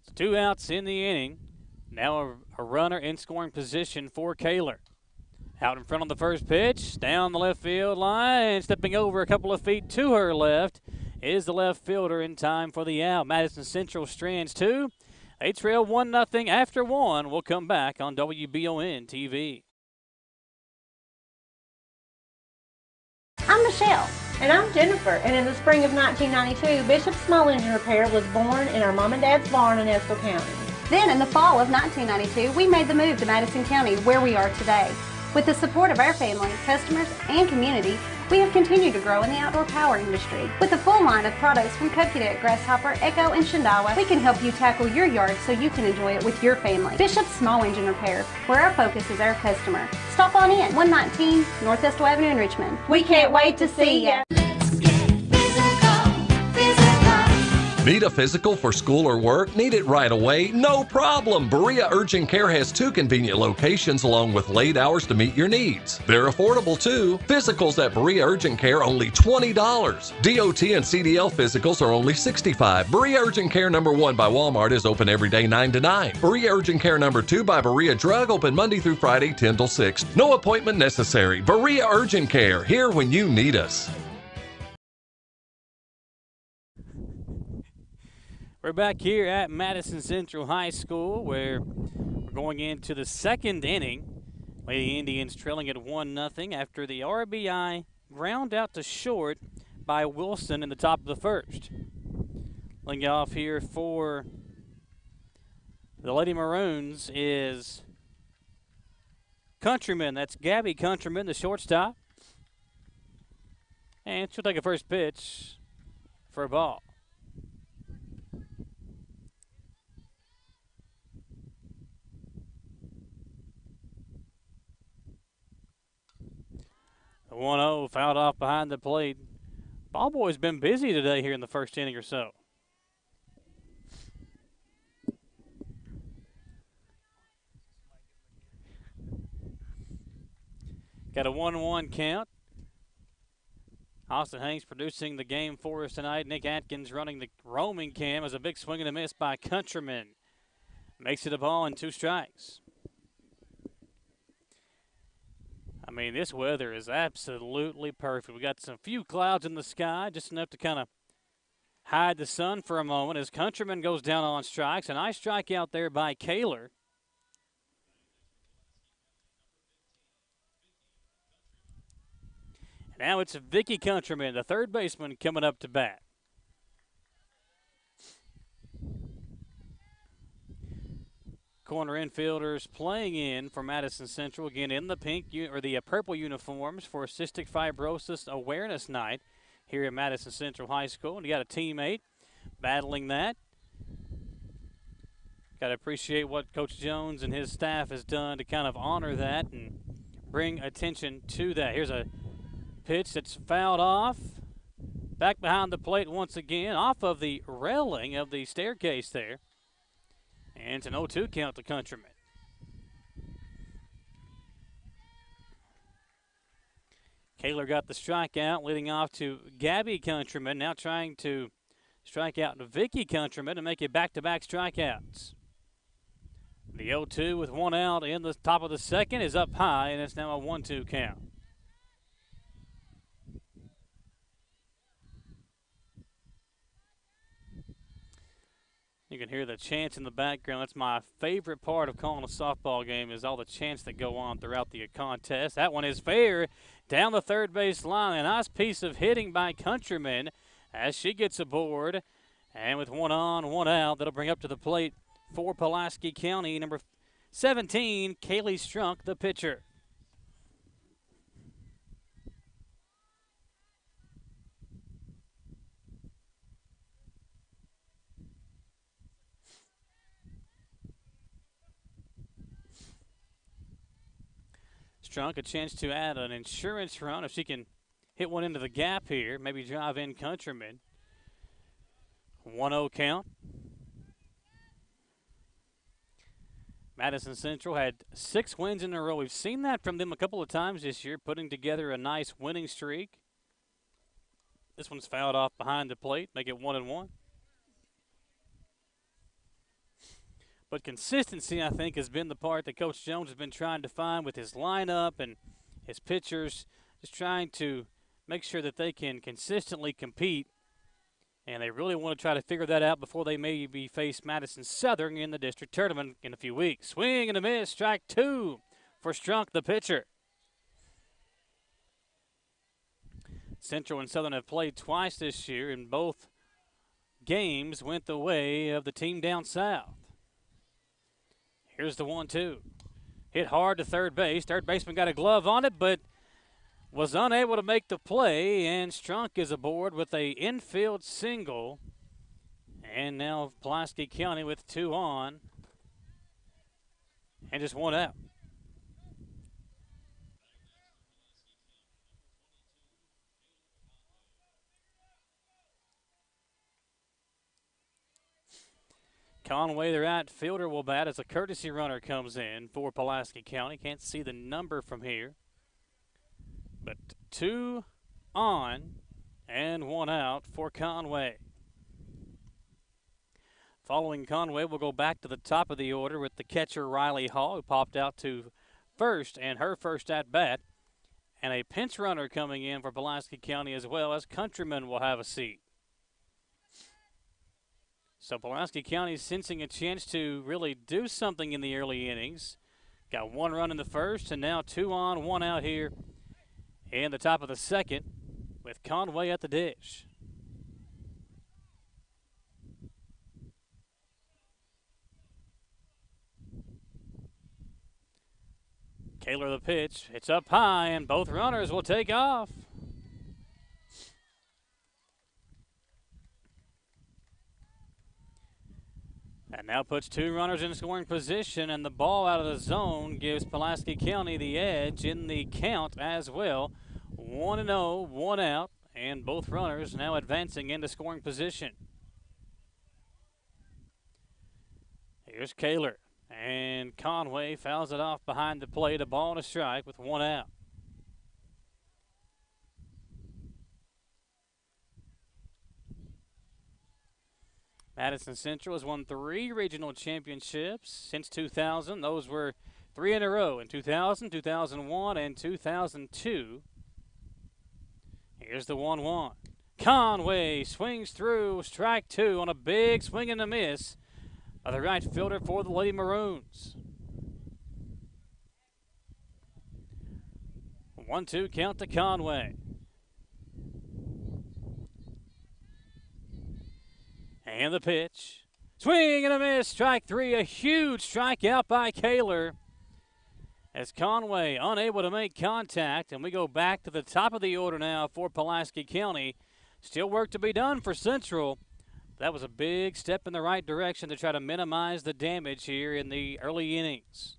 It's 2 outs in the inning. Now a runner in scoring position for Kaler. Out in front on the first pitch, down the left field line, stepping over a couple of feet to her left is the left fielder in time for the out. Madison Central strands 2. They trail 1-0 after 1. We'll come back on WBON TV. I'm Michelle. And I'm Jennifer. And in the spring of 1992, Bishop Small Engine Repair was born in our mom and dad's barn in Estill County. Then in the fall of 1992, we made the move to Madison County, where we are today. With the support of our family, customers, and community, we have continued to grow in the outdoor power industry. With a full line of products from Cub Cadet, Grasshopper, Echo, and Shindawa, we can help you tackle your yard so you can enjoy it with your family. Bishop Small Engine Repair, where our focus is our customer. Stop on in, 119 North Estill Avenue in Richmond. We can't wait to see ya. Need a physical for school or work? Need it right away? No problem! Berea Urgent Care has 2 convenient locations along with late hours to meet your needs. They're affordable too. Physicals at Berea Urgent Care only $20. DOT and CDL physicals are only $65. Berea Urgent Care number 1 by Walmart is open every day 9 to 9. Berea Urgent Care number 2 by Berea Drug open Monday through Friday 10 till 6. No appointment necessary. Berea Urgent Care, here when you need us. We're back here at Madison Central High School where we're going into the second inning. Lady Indians trailing at 1-0 after the RBI ground out to short by Wilson in the top of the first. Leading off here for the Lady Maroons is Countryman. That's Gabby Countryman, the shortstop. And she'll take a first pitch for a ball. The 1-0 fouled off behind the plate. Ball boy's been busy today here in the first inning or so. Got a 1-1 count. Austin Hanks producing the game for us tonight. Nick Atkins running the roaming cam as a big swing and a miss by Countryman. Makes it a ball and 2 strikes. I mean, this weather is absolutely perfect. We got some few clouds in the sky, just enough to kind of hide the sun for a moment as Countryman goes down on strikes. A nice strikeout there by Kaler. Now it's Vicky Countryman, the third baseman, coming up to bat. Corner infielders playing in for Madison Central, again in the pink or the purple uniforms for Cystic Fibrosis Awareness Night here at Madison Central High School. And you got a teammate battling that. Got to appreciate what Coach Jones and his staff has done to kind of honor that and bring attention to that. Here's a pitch that's fouled off. Back behind the plate once again, off of the railing of the staircase there. And it's an 0-2 count to Countryman. Kaler got the strikeout, leading off to Gabby Countryman, now trying to strike out Vicky Countryman and make it back-to-back strikeouts. The 0-2 with 1 out in the top of the second is up high, and it's now a 1-2 count. You can hear the chants in the background. That's my favorite part of calling a softball game is all the chants that go on throughout the contest. That one is fair down the third base line. A nice piece of hitting by Countryman as she gets aboard. And with 1 on, 1 out, that'll bring up to the plate for Pulaski County. Number 17, Kaylee Strunk, the pitcher. Strunk, a chance to add an insurance run if she can hit one into the gap here, maybe drive in Countryman. 1-0 count. Madison Central had 6 wins in a row. We've seen that from them a couple of times this year, putting together a nice winning streak. This one's fouled off behind the plate, make it 1-1. But consistency, I think, has been the part that Coach Jones has been trying to find with his lineup and his pitchers, just trying to make sure that they can consistently compete. And they really want to try to figure that out before they maybe face Madison Southern in the district tournament in a few weeks. Swing and a miss, strike 2 for Strunk, the pitcher. Central and Southern have played twice this year, and both games went the way of the team down south. Here's the 1-2. Hit hard to third base. Third baseman got a glove on it, but was unable to make the play, and Strunk is aboard with a infield single. And now Pulaski County with 2 on and just 1 out. Conway, their outfielder, will bat as a courtesy runner comes in for Pulaski County. Can't see the number from here. But 2 on and 1 out for Conway. Following Conway, we'll go back to the top of the order with the catcher Riley Hall, who popped out to first and her first at-bat. And a pinch runner coming in for Pulaski County as well, as Countryman will have a seat. So Pulaski County sensing a chance to really do something in the early innings. Got 1 run in the first, and now 2 on, 1 out here in the top of the second with Conway at the dish. Kaler the pitch. It's up high, and both runners will take off. And now puts 2 runners in scoring position, and the ball out of the zone gives Pulaski County the edge in the count as well. 1-0, 1 out, and both runners now advancing into scoring position. Here's Kaler, and Conway fouls it off behind the plate, a ball and a strike with 1 out. Madison Central has won 3 regional championships since 2000. Those were 3 in a row in 2000, 2001, and 2002. Here's the 1-1. Conway swings through, strike 2 on a big swing and a miss by the right fielder for the Lady Maroons. 1-2 count to Conway. And the pitch. Swing and a miss, strike 3, a huge strikeout by Kaler. As Conway unable to make contact, and we go back to the top of the order now for Pulaski County. Still work to be done for Central. That was a big step in the right direction to try to minimize the damage here in the early innings.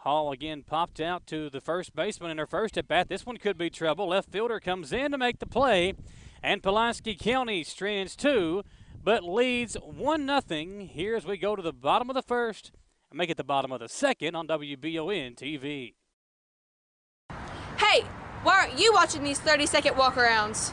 Hall again popped out to the first baseman in her first at-bat. This one could be trouble. Left fielder comes in to make the play, and Pulaski County strands 2, but leads 1-0 here as we go to the bottom of the first and make it the bottom of the second on WBON TV. Hey, why aren't you watching these 30-second walk-arounds?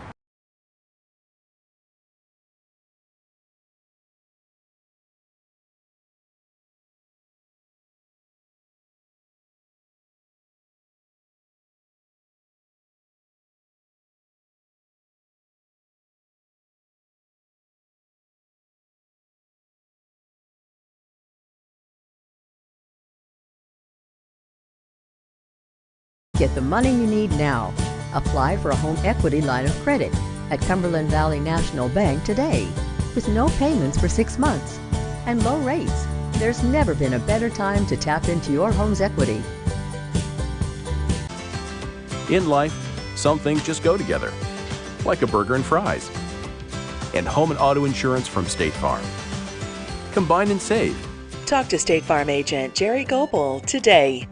Get the money you need now. Apply for a home equity line of credit at Cumberland Valley National Bank today with no payments for 6 months and low rates. There's never been a better time to tap into your home's equity. In life, some things just go together, like a burger and fries. And home and auto insurance from State Farm. Combine and save. Talk to State Farm agent Jerry Goebel today.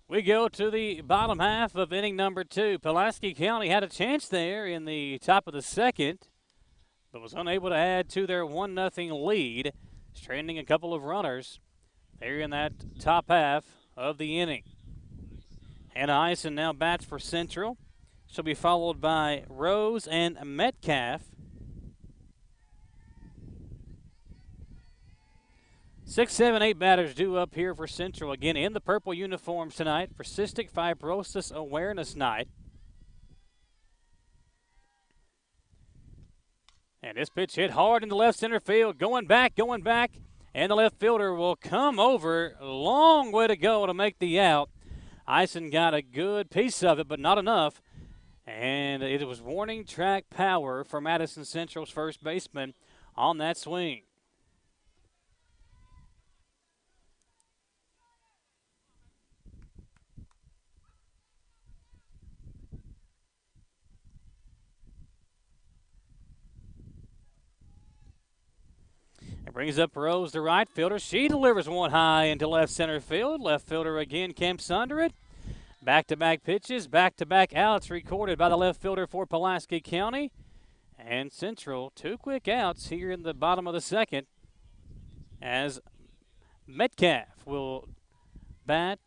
We go to the bottom half of inning number 2. Pulaski County had a chance there in the top of the second, but was unable to add to their 1-0 lead, stranding a couple of runners. here in that top half of the inning. Hannah Eisen now bats for Central. She'll be followed by Rose and Metcalf. 6, 7, 8 batters due up here for Central. Again, in the purple uniforms tonight for Cystic Fibrosis Awareness Night. And this pitch hit hard in the left center field. Going back. And the left fielder will come over. Long way to go to make the out. Eisen got a good piece of it, but not enough. And it was warning track power for Madison Central's first baseman on that swing. It brings up Rose, the right fielder. She delivers one high into left center field. Left fielder again camps under it. Back-to-back pitches, back-to-back outs recorded by the left fielder for Pulaski County. And Central, 2 quick outs here in the bottom of the second as Metcalf will bat.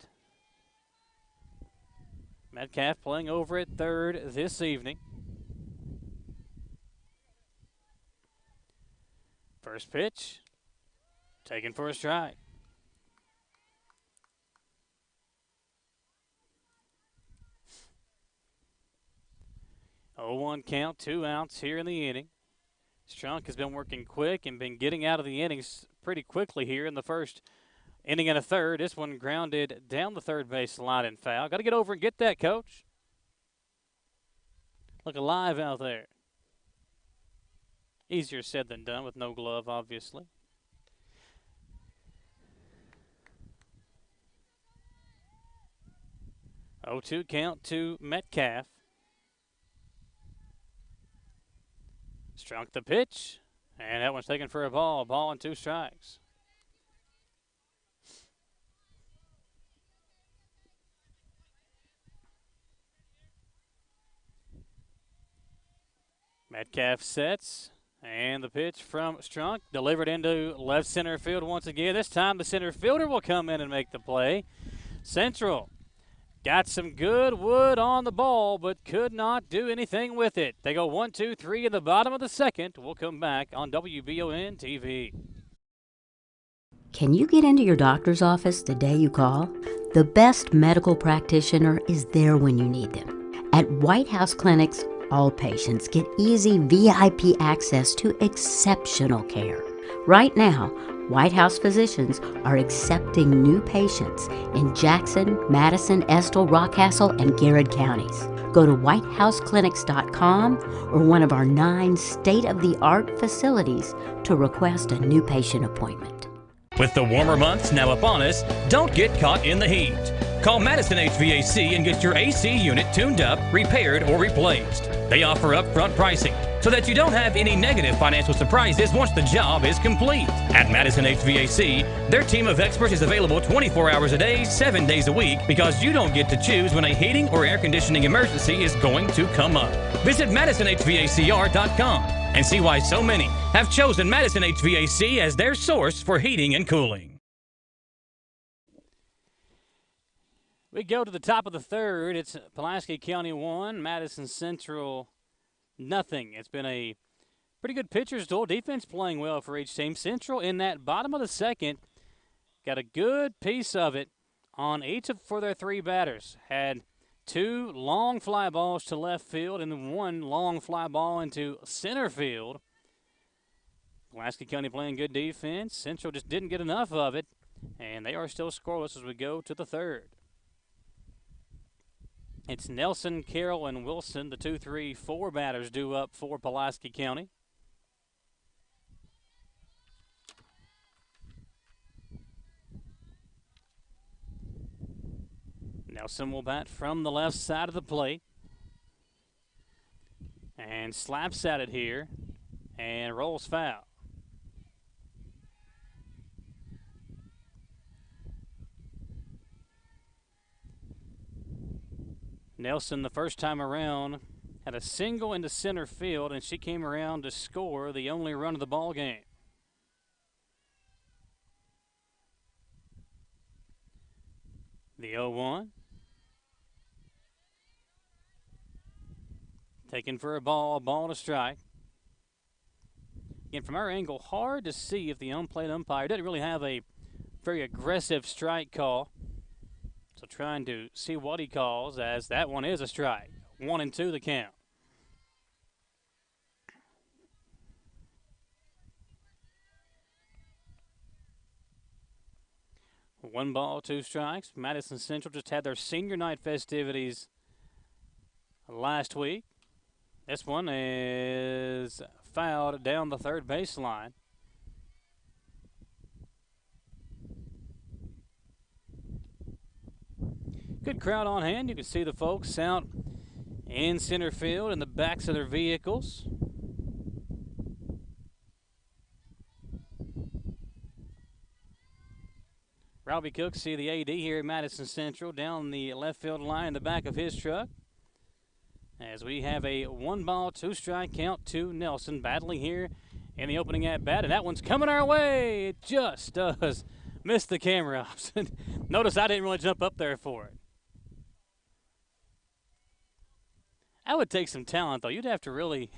Metcalf playing over at third this evening. First pitch, taken for a strike. 0-1 count, 2 outs here in the inning. Strunk has been working quick and been getting out of the innings pretty quickly here in the first inning and a third. This one grounded down the third base line and foul. Got to get over and get that, Coach. Look alive out there. Easier said than done with no glove, obviously. Oh, 2 count to Metcalf. Strunk the pitch, and that one's taken for a ball. Ball and 2 strikes. Metcalf sets, and the pitch from Strunk delivered into left center field once again. This time the center fielder will come in and make the play. Central got some good wood on the ball, but could not do anything with it. They go 1, 2, 3 in the bottom of the second. We'll come back on WBON TV. Can you get into your doctor's office the day you call? The best medical practitioner is there when you need them. At White House Clinics, all patients get easy VIP access to exceptional care. Right now, White House physicians are accepting new patients in Jackson, Madison, Estill, Rockcastle, and Garrett counties. Go to whitehouseclinics.com or one of our 9 state-of-the-art facilities to request a new patient appointment. With the warmer months now upon us, don't get caught in the heat. Call Madison HVAC and get your AC unit tuned up, repaired, or replaced. They offer upfront pricing so that you don't have any negative financial surprises once the job is complete. At Madison HVAC, their team of experts is available 24 hours a day, 7 days a week, because you don't get to choose when a heating or air conditioning emergency is going to come up. Visit MadisonHVACR.com and see why so many have chosen Madison HVAC as their source for heating and cooling. We go to the top of the third. It's Pulaski County 1, Madison Central nothing. It's been a pretty good pitcher's duel. Defense playing well for each team. Central in that bottom of the second got a good piece of it on each for their 3 batters. Had 2 long fly balls to left field and 1 long fly ball into center field. Pulaski County playing good defense. Central just didn't get enough of it, and they are still scoreless as we go to the third. It's Nelson, Carroll, and Wilson, the 2, 3, 4 batters due up for Pulaski County. Nelson will bat from the left side of the plate and slaps at it here and rolls foul. Nelson, the first time around, had a single into center field, and she came around to score the only run of the ball game. The 0-1. Taken for a ball to strike. Again, from our angle, hard to see if the on-plate umpire doesn't really have a very aggressive strike call. So trying to see what he calls, as that one is a strike. 1-2 the count. One ball, two strikes. Madison Central just had their senior night festivities last week. This one is fouled down the third baseline. Good crowd on hand. You can see the folks out in center field in the backs of their vehicles. Robbie Cook, see the AD here at Madison Central down the left field line in the back of his truck. As we have a 1 ball, 2 strike count to Nelson, battling here in the opening at bat, and that one's coming our way. It just does miss the camera. Notice I didn't really jump up there for it. That would take some talent, though. You'd have to really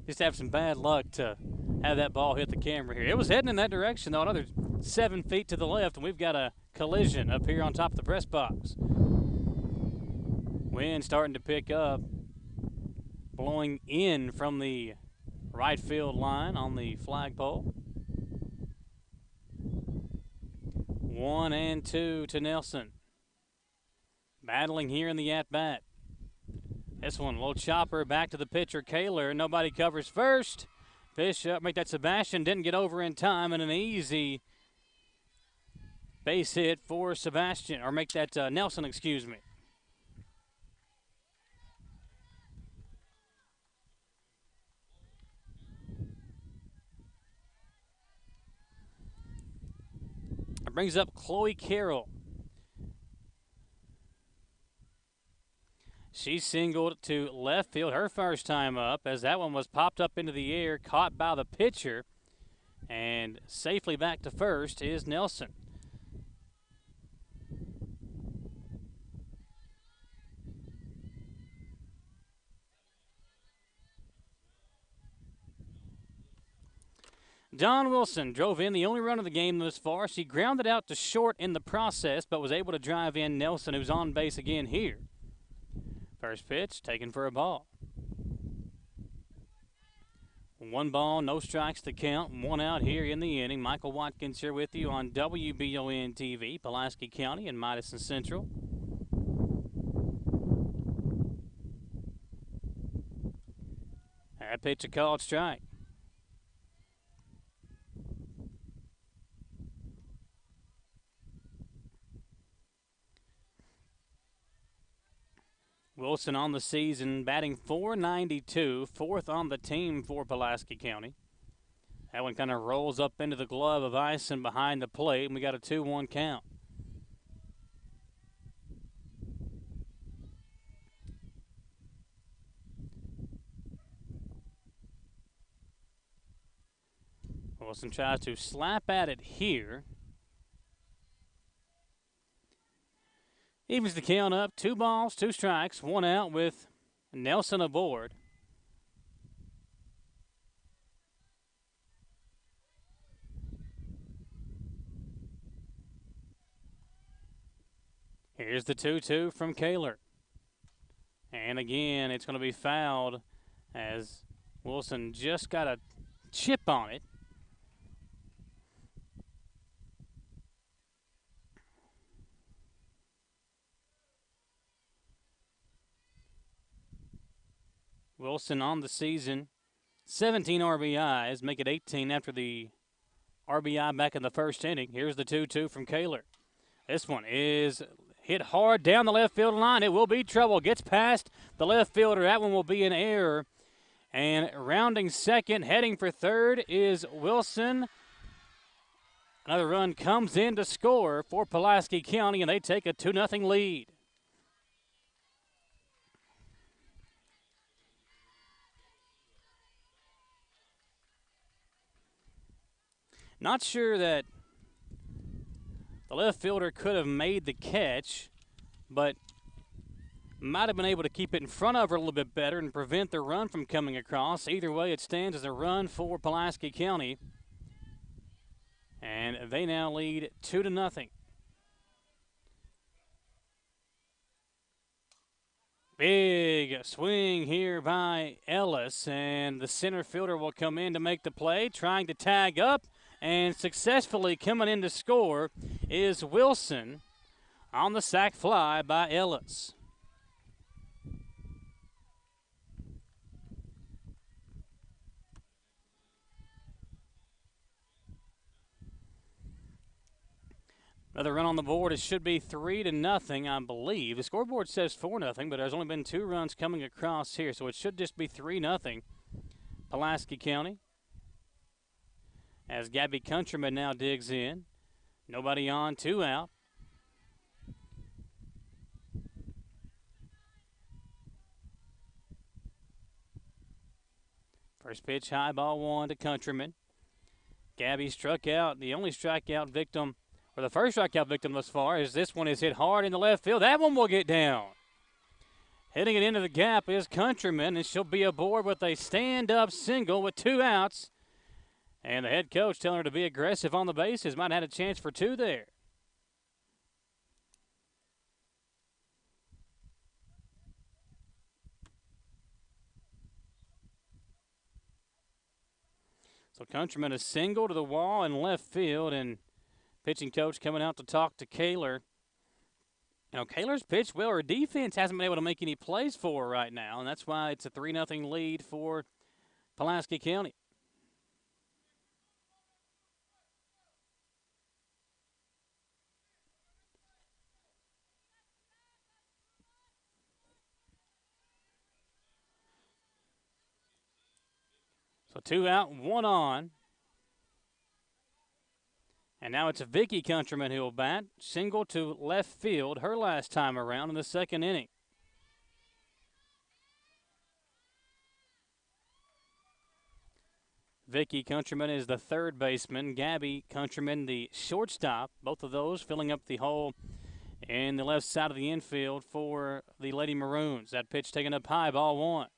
just have some bad luck to have that ball hit the camera here. It was heading in that direction, though, another 7 feet to the left, and we've got a collision up here on top of the press box. Wind starting to pick up, blowing in from the right field line on the flagpole. 1-2 to Nelson. Battling here in the at-bat. This one, low chopper back to the pitcher, Kaler. Nobody covers first. Bishop, make that Sebastian, didn't get over in time, and an easy base hit for Sebastian, or make that Nelson, excuse me. It brings up Chloe Carroll. She singled to left field her first time up, as that one was popped up into the air, caught by the pitcher, and safely back to first is Nelson. Dawn Wilson drove in the only run of the game thus far. She grounded out to short in the process, but was able to drive in Nelson, who's on base again here. First pitch, taken for a ball. 1 ball, no strikes to count. 1 out here in the inning. Michael Watkins here with you on WBON TV, Pulaski County and Madison Central. That pitch a called strike. Wilson on the season, batting .492, 4th on the team for Pulaski County. That one kind of rolls up into the glove of Ison behind the plate, and we got a 2-1 count. Wilson tries to slap at it here. Evens the count up, 2 balls, 2 strikes, 1 out with Nelson aboard. Here's the 2-2 from Kaler. And again, it's going to be fouled as Wilson just got a chip on it. Wilson on the season, 17 RBIs, make it 18 after the RBI back in the first inning. Here's the 2-2 from Kaler. This one is hit hard down the left field line. It will be trouble. Gets past the left fielder. That one will be an error. And rounding second, heading for third is Wilson. Another run comes in to score for Pulaski County, and they take a 2-0 lead. Not sure that The left fielder could have made the catch, but might have been able to keep it in front of her a little bit better and prevent the run from coming across. Either way, it stands as a run for Pulaski County. And they now lead 2-0. Big swing here by Ellis, and the center fielder will come in to make the play, trying to tag up, and successfully coming in to score is Wilson on the sac fly by Ellis. Another run on the board. It should be 3-0, I believe. The scoreboard says 4-0, but there's only been 2 runs coming across here, so it should just be 3-0. Pulaski County. As Gabby Countryman now digs in. Nobody on, 2 out. First pitch, high ball 1 to Countryman. Gabby struck out, the only strikeout victim, or the first strikeout victim thus far, as this one is hit hard in the left field. That one will get down. Hitting it into the gap is Countryman, and she'll be aboard with a stand-up single with 2 outs. And the head coach telling her to be aggressive on the bases. Might have had a chance for 2 there. So Countryman a single to the wall in left field, and pitching coach coming out to talk to Kaler. You know, Kaler's pitched well. Her defense hasn't been able to make any plays for her right now, and that's why it's a 3-0 lead for Pulaski County. So 2 out, 1 on. And now it's Vicky Countryman who will bat. Single to left field her last time around in the second inning. Vicky Countryman is the third baseman. Gabby Countryman the shortstop. Both of those filling up the hole in the left side of the infield for the Lady Maroons. That pitch taken up high, ball 1.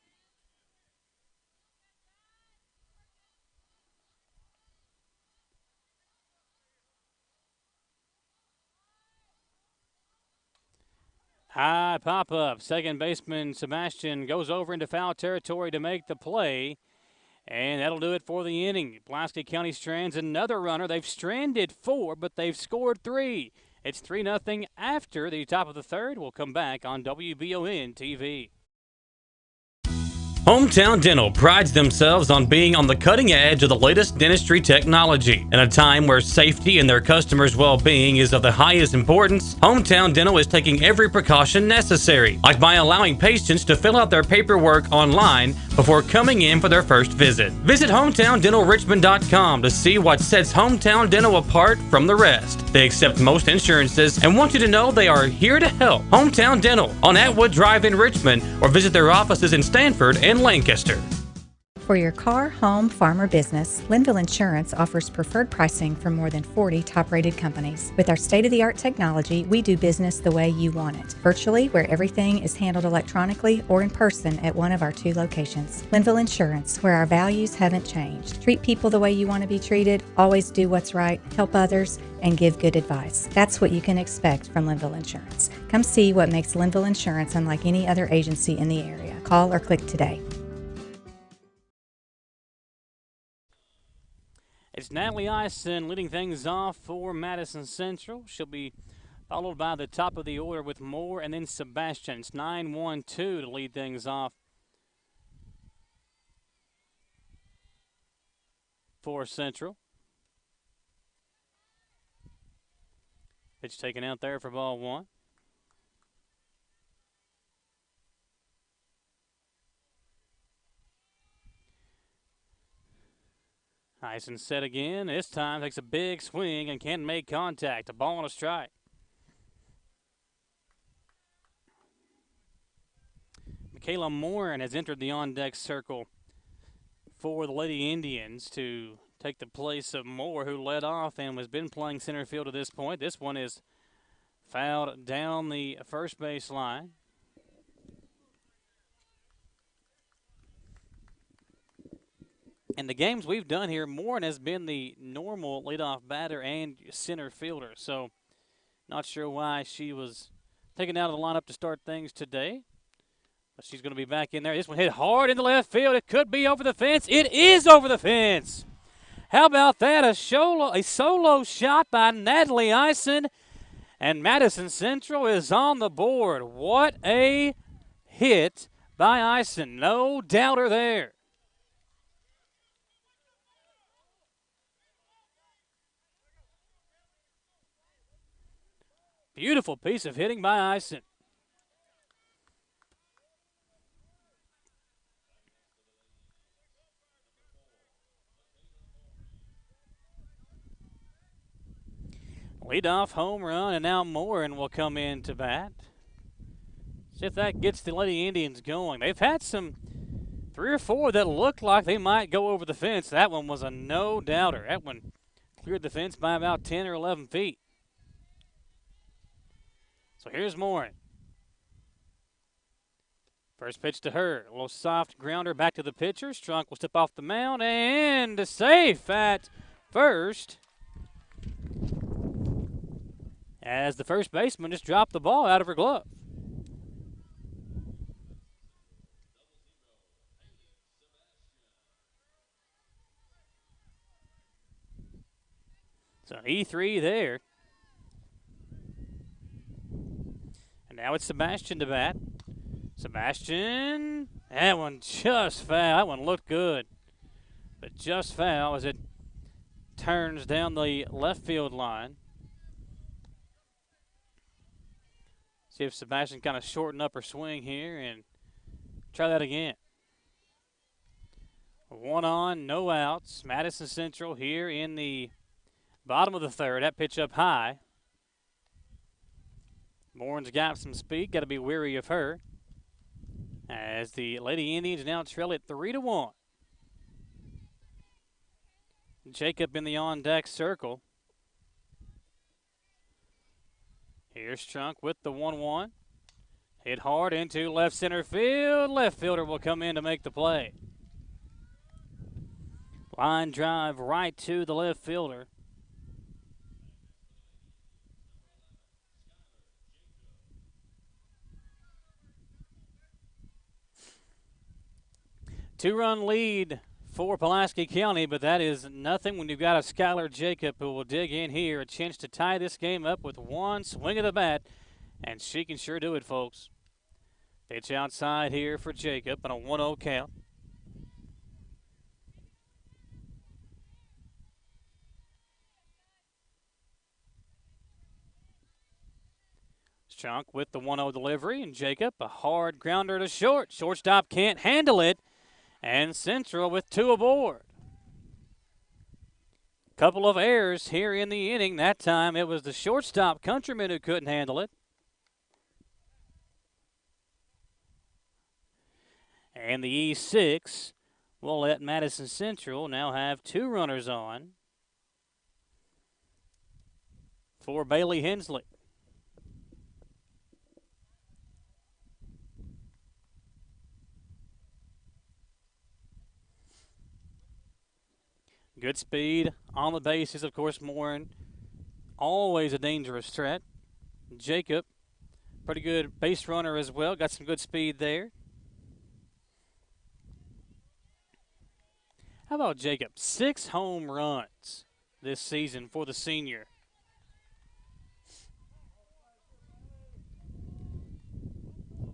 High pop-up. Second baseman Sebastian goes over into foul territory to make the play. And that'll do it for the inning. Pulaski County strands another runner. They've stranded 4, but they've scored 3. It's 3-0 after the top of the third. We'll come back on WBON TV. Hometown Dental prides themselves on being on the cutting edge of the latest dentistry technology. In a time where safety and their customers' well-being is of the highest importance, Hometown Dental is taking every precaution necessary, like by allowing patients to fill out their paperwork online before coming in for their first visit. Visit HometownDentalRichmond.com to see what sets Hometown Dental apart from the rest. They accept most insurances and want you to know they are here to help. Hometown Dental on Atwood Drive in Richmond, or visit their offices in Stanford and Lancaster. For your car, home, farm, or business, Linville Insurance offers preferred pricing from more than 40 top-rated companies. With our state-of-the-art technology, we do business the way you want it. Virtually, where everything is handled electronically or in person at one of our 2 locations. Linville Insurance, where our values haven't changed. Treat people the way you want to be treated, always do what's right, help others, and give good advice. That's what you can expect from Linville Insurance. Come see what makes Linville Insurance unlike any other agency in the area. Call or click today. It's Natalie Eisen leading things off for Madison Central. She'll be followed by the top of the order with Moore and then Sebastian. It's 9-1-2 to lead things off for Central. Pitch taken out there for ball 1. Eisen set again. This time takes a big swing and can't make contact. A ball and a strike. Michaela Morin has entered the on-deck circle for the Lady Indians to take the place of Moore, who led off and has been playing center field to this point. This one is fouled down the first base line. In the games we've done here, Moore has been the normal leadoff batter and center fielder. So not sure why she was taken out of the lineup to start things today. But she's going to be back in there. This one hit hard into left field. It could be over the fence. It is over the fence. How about that? A solo shot by Natalie Eisen. And Madison Central is on the board. What a hit by Eisen. No doubter there. Beautiful piece of hitting by Eisen. Leadoff home run, and now Morin will come in to bat. See if that gets the Lady Indians going. They've had some 3 or 4 that looked like they might go over the fence. That one was a no-doubter. That one cleared the fence by about 10 or 11 feet. So here's Morin. First pitch to her. A little soft grounder back to the pitcher. Strunk will step off the mound and safe at first. As the first baseman just dropped the ball out of her glove. So E3 there. And now it's Sebastian to bat. Sebastian, that one just foul. That one looked good. But just foul as it turns down the left field line. See if Sebastian kind of shorten up her swing here and try that again. 1 on, no outs. Madison Central here in the bottom of the third. That pitch up high. Morin's got some speed. Got to be wary of her. As the Lady Indians now trail it 3-1. Jacob in the on-deck circle. Here's Strunk with the 1-1. Hit hard into left center field. Left fielder will come in to make the play. Line drive right to the left fielder. Two-run lead for Pulaski County, but that is nothing when you've got a Skylar Jacob who will dig in here. A chance to tie this game up with one swing of the bat, and she can sure do it, folks. Pitch outside here for Jacob on a 1-0 count. Strunk with the 1-0 delivery, and Jacob, a hard grounder to short. Shortstop can't handle it. And Central with 2 aboard. Couple of errors here in the inning. That time it was the shortstop, Countryman, who couldn't handle it. And the E6 will let Madison Central now have 2 runners on for Bailey Hensley. Good speed on the bases, of course, Morin. Always a dangerous threat. Jacob, pretty good base runner as well. Got some good speed there. How about Jacob? 6 home runs this season for the senior.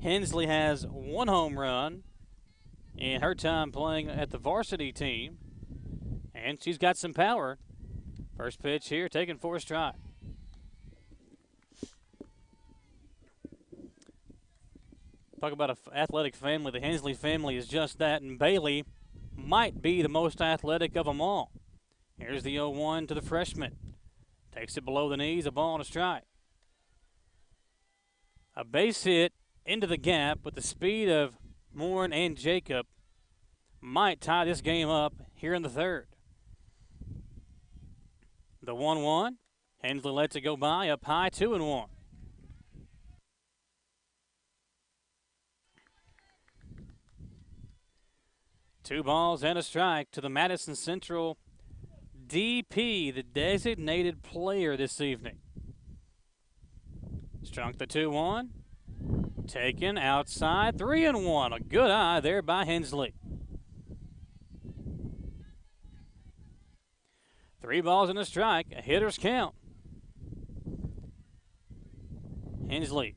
Hensley has 1 home run in her time playing at the varsity team. And she's got some power. First pitch here, taken for a strike. Talk about an athletic family. The Hensley family is just that, and Bailey might be the most athletic of them all. Here's the 0-1 to the freshman. Takes it below the knees, a ball and a strike. A base hit into the gap with the speed of Morin and Jacob might tie this game up here in the third. The 1-1. Hensley lets it go by, up high, 2-1. Two balls and a strike to the Madison Central DP, the designated player this evening. Strunk the 2-1. Taken outside, 3-1. A good eye there by Hensley. 3 balls and a strike, a hitter's count. Hensley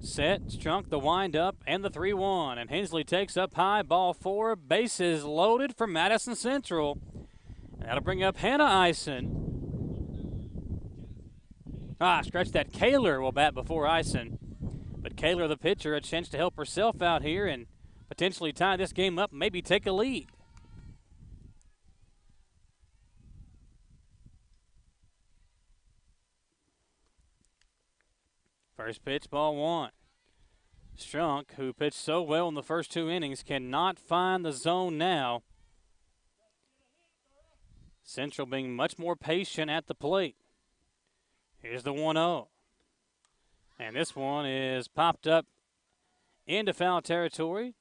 set, Strunk the wind-up, and the 3-1. And Hensley takes up high, ball 4, bases loaded for Madison Central. And that'll bring up Hannah Eisen. Scratch that. Kaler will bat before Eisen. But Kaler, the pitcher, a chance to help herself out here and potentially tie this game up, maybe take a lead. First pitch, ball 1. Strunk, who pitched so well in the first 2 innings, cannot find the zone now. Central being much more patient at the plate. Here's the 1-0. And this one is popped up into foul territory.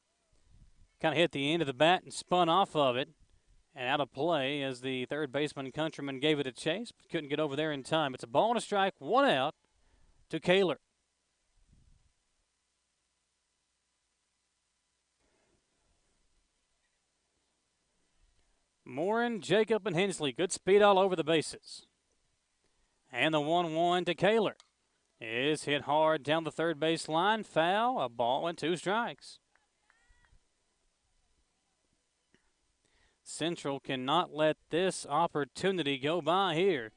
Kind of hit the end of the bat and spun off of it. And out of play as the third baseman Countryman gave it a chase, but couldn't get over there in time. It's a ball and a strike, 1 out to Kaler. Morin, Jacob, and Hensley. Good speed all over the bases. And the 1-1 to Kaler is hit hard down the third base line. Foul, a ball, and 2 strikes. Central cannot let this opportunity go by here.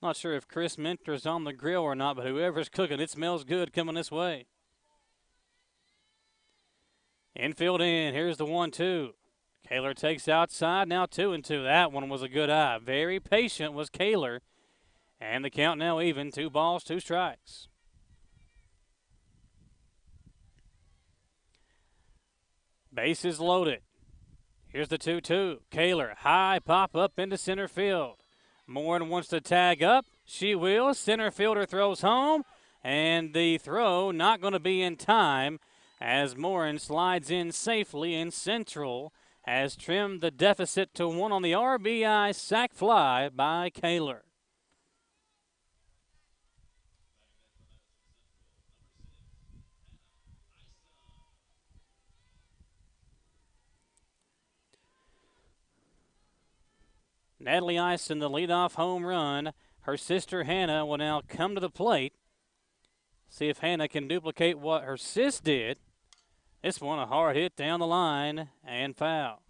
Not sure if Chris Mentor's on the grill or not, but whoever's cooking, it smells good coming this way. Infield in. Here's the 1-2. Kaler takes outside. Now 2-2. That one was a good eye. Very patient was Kaler. And the count now even. 2 balls, 2 strikes. Bases loaded. Here's the 2-2. Kaler, high pop up into center field. Morin wants to tag up. She will. Center fielder throws home. And the throw not going to be in time as Morin slides in safely, and Central has trimmed the deficit to 1 on the RBI sac fly by Kaler. Natalie Eisen, the leadoff home run. Her sister Hannah will now come to the plate. See if Hannah can duplicate what her sis did. This one, a hard hit down the line and foul.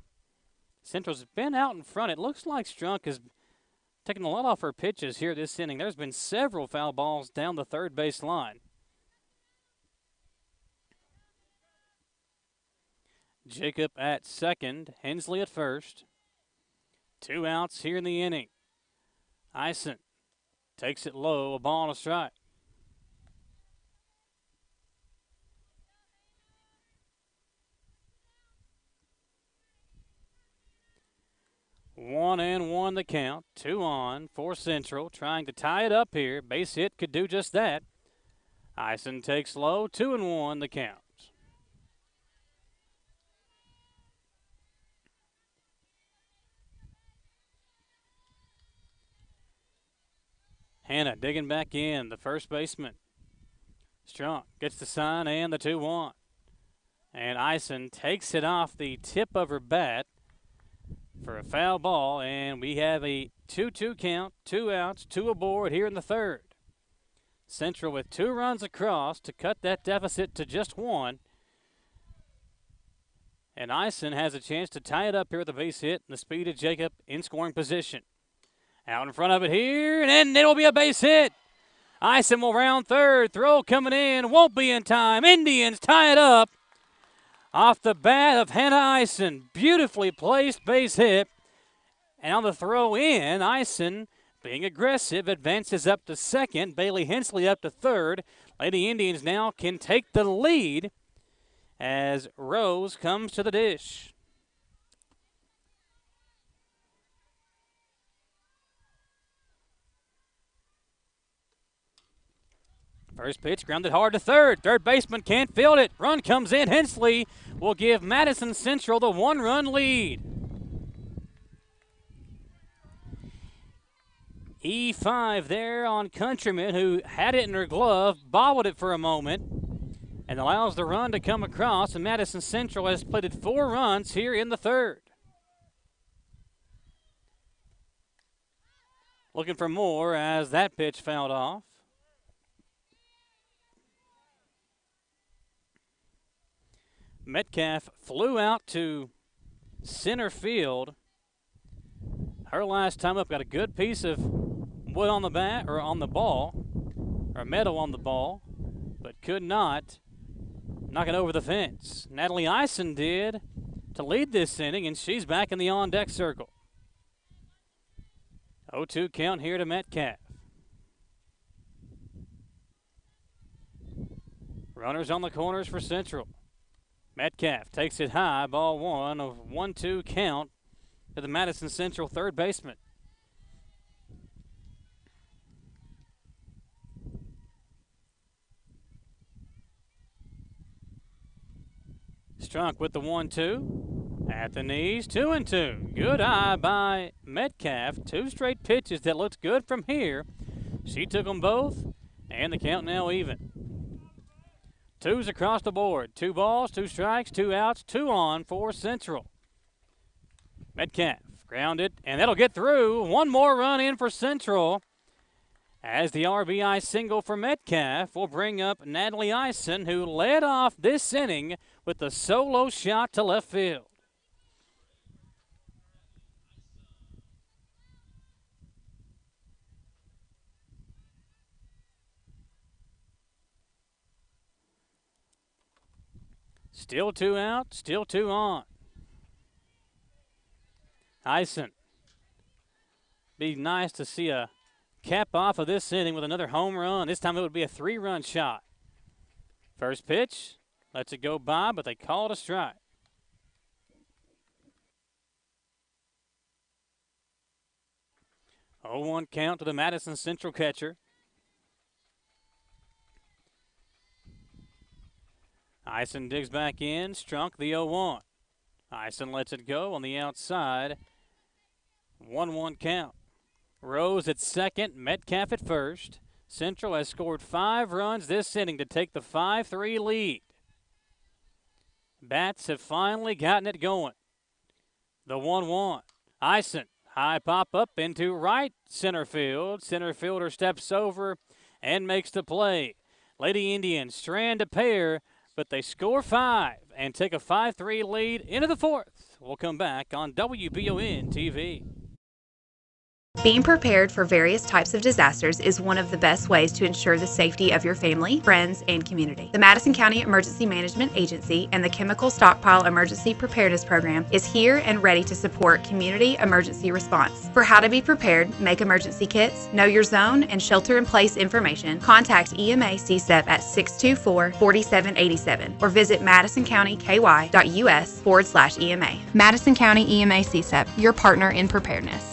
Central's been out in front. It looks like Strunk is taking a lot off her pitches here this inning. There's been several foul balls down the third base line. Jacob at second, Hensley at first. 2 outs here in the inning. Eisen takes it low, a ball and a strike. One and 1 the count. 2 on for Central. Trying to tie it up here. Base hit could do just that. Eisen takes low. 2-1 the count. Hannah digging back in. The first baseman. Strunk gets the sign and the 2-1. And Eisen takes it off the tip of her bat for a foul ball, and we have a 2-2 count, 2 outs, 2 aboard here in the third. Central with 2 runs across to cut that deficit to just 1. And Eisen has a chance to tie it up here with a base hit and the speed of Jacob in scoring position. Out in front of it here, and it'll be a base hit. Eisen will round third. Throw coming in, won't be in time. Indians tie it up. Off the bat of Hannah Eisen. Beautifully placed base hit. And on the throw in, Eisen, being aggressive, advances up to second. Bailey Hensley up to third. Lady Indians now can take the lead as Rose comes to the dish. First pitch grounded hard to third. Third baseman can't field it. Run comes in. Hensley will give Madison Central the 1-run lead. E5 there on Countryman, who had it in her glove, bobbled it for a moment, and allows the run to come across, and Madison Central has plated 4 runs here in the third. Looking for more as that pitch fouled off. Metcalf flew out to center field. Her last time up got a good piece of wood on the bat, or on the ball, or metal on the ball, but could not knock it over the fence. Natalie Eisen did to lead this inning, and she's back in the on-deck circle. 0-2 count here to Metcalf. Runners on the corners for Central. Metcalf takes it high, ball one, a 1-2 count to the Madison Central third baseman. Strunk with the 1-2. At the knees, 2-2. Good eye by Metcalf. 2 straight pitches that looked good from here. She took them both, and the count now even. 2s across the board. 2 balls, 2 strikes, 2 outs, 2 on for Central. Metcalf grounded, and that'll get through. 1 more run in for Central, as the RBI single for Metcalf will bring up Natalie Eisen, who led off this inning with the solo shot to left field. Still 2 out, still 2 on. Eisen. Be nice to see a cap off of this inning with another home run. This time it would be a 3-run shot. First pitch, lets it go by, but they call it a strike. Oh, 0-1 count to the Madison Central catcher. Eisen digs back in, Strunk the 0-1. Eisen lets it go on the outside. 1-1 count. Rose at second, Metcalf at first. Central has scored 5 runs this inning to take the 5-3 lead. Bats have finally gotten it going. The 1-1. Eisen, high pop up into right center field. Center fielder steps over and makes the play. Lady Indians strand a pair, but they score 5 and take a 5-3 lead into the 4th. We'll come back on WBON TV. Being prepared for various types of disasters is one of the best ways to ensure the safety of your family, friends, and community. The Madison County Emergency Management Agency and the Chemical Stockpile Emergency Preparedness Program is here and ready to support community emergency response. For how to be prepared, make emergency kits, know your zone, and shelter-in-place information, contact EMA CSEP at 624-4787 or visit madisoncountyky.us/EMA. Madison County EMA CSEP, your partner in preparedness.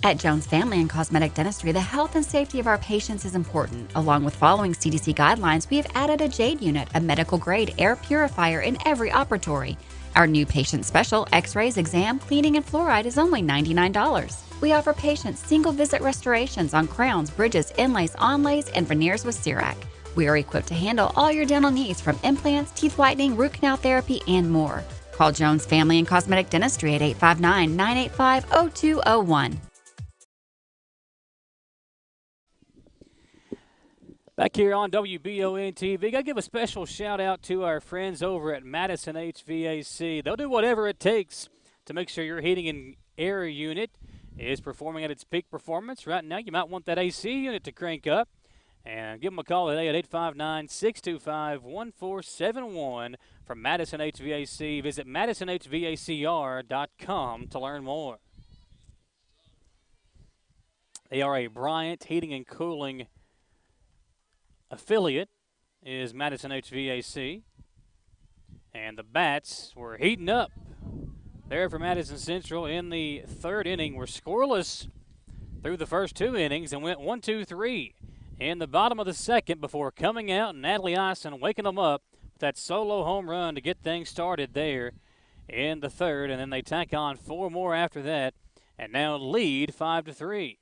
At Jones Family and Cosmetic Dentistry, the health and safety of our patients is important. Along with following CDC guidelines, we have added a JADE unit, a medical-grade air purifier in every operatory. Our new patient special, X-rays, exam, cleaning, and fluoride is only $99. We offer patients single-visit restorations on crowns, bridges, inlays, onlays, and veneers with CERAC. We are equipped to handle all your dental needs, from implants, teeth whitening, root canal therapy, and more. Call Jones Family and Cosmetic Dentistry at 859-985-0201. Back here on WBON TV, got to give a special shout out to our friends over at Madison HVAC. They'll do whatever it takes to make sure your heating and air unit is performing at its peak performance. Right now, you might want that AC unit to crank up. And give them a call today at 859-625-1471 from Madison HVAC. Visit madisonhvacr.com to learn more. They are a Bryant Heating and Cooling affiliate, is Madison HVAC. And the Bats were heating up there for Madison Central in the 3rd inning. Were scoreless through the first 2 innings and went 1-2-3 in the bottom of the second before coming out and Natalie Eisen waking them up with that solo home run to get things started there in the third. And then they tack on 4 more after that and now lead 5-3.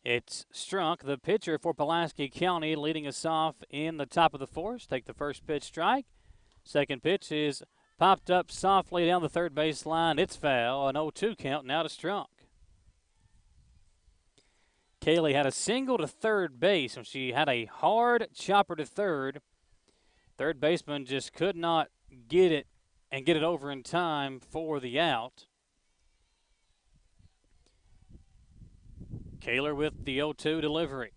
It's Strunk, the pitcher for Pulaski County, leading us off in the top of the fourth. Take the first pitch strike. Second pitch is popped up softly down the third base line. It's foul, an 0-2 count now to Strunk. Kaylee had a single to third base when she had a hard chopper to third. Third baseman just could not get it and get it over in time for the out. Kaler with the 0-2 delivery.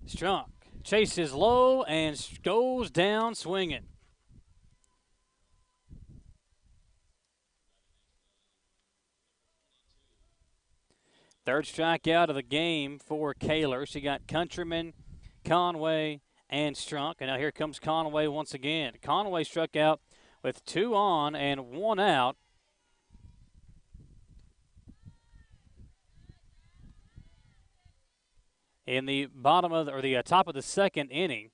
Strunk chases low and goes down swinging. Third strikeout of the game for Kaler. She got Countryman, Conway, and Strunk. And now here comes Conway once again. Conway struck out with 2 on and 1 out. In the bottom of the top of the second inning,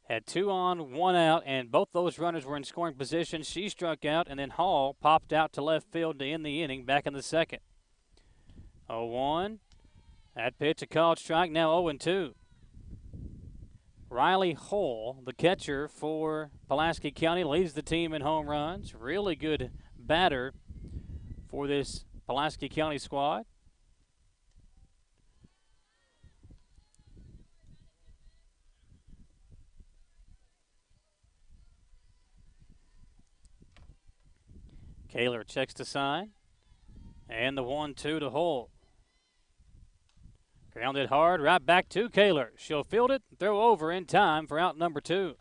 had 2 on, 1 out, and both those runners were in scoring position. She struck out, and then Hall popped out to left field to end the inning back in the second. 0-1. That pitch a called strike, now 0-2. Riley Hull, the catcher for Pulaski County, leads the team in home runs. Really good batter for this Pulaski County squad. Kaler checks the sign. And the 1-2 to Hull. Grounded hard, right back to Kaler. She'll field it, throw over in time for out number 2.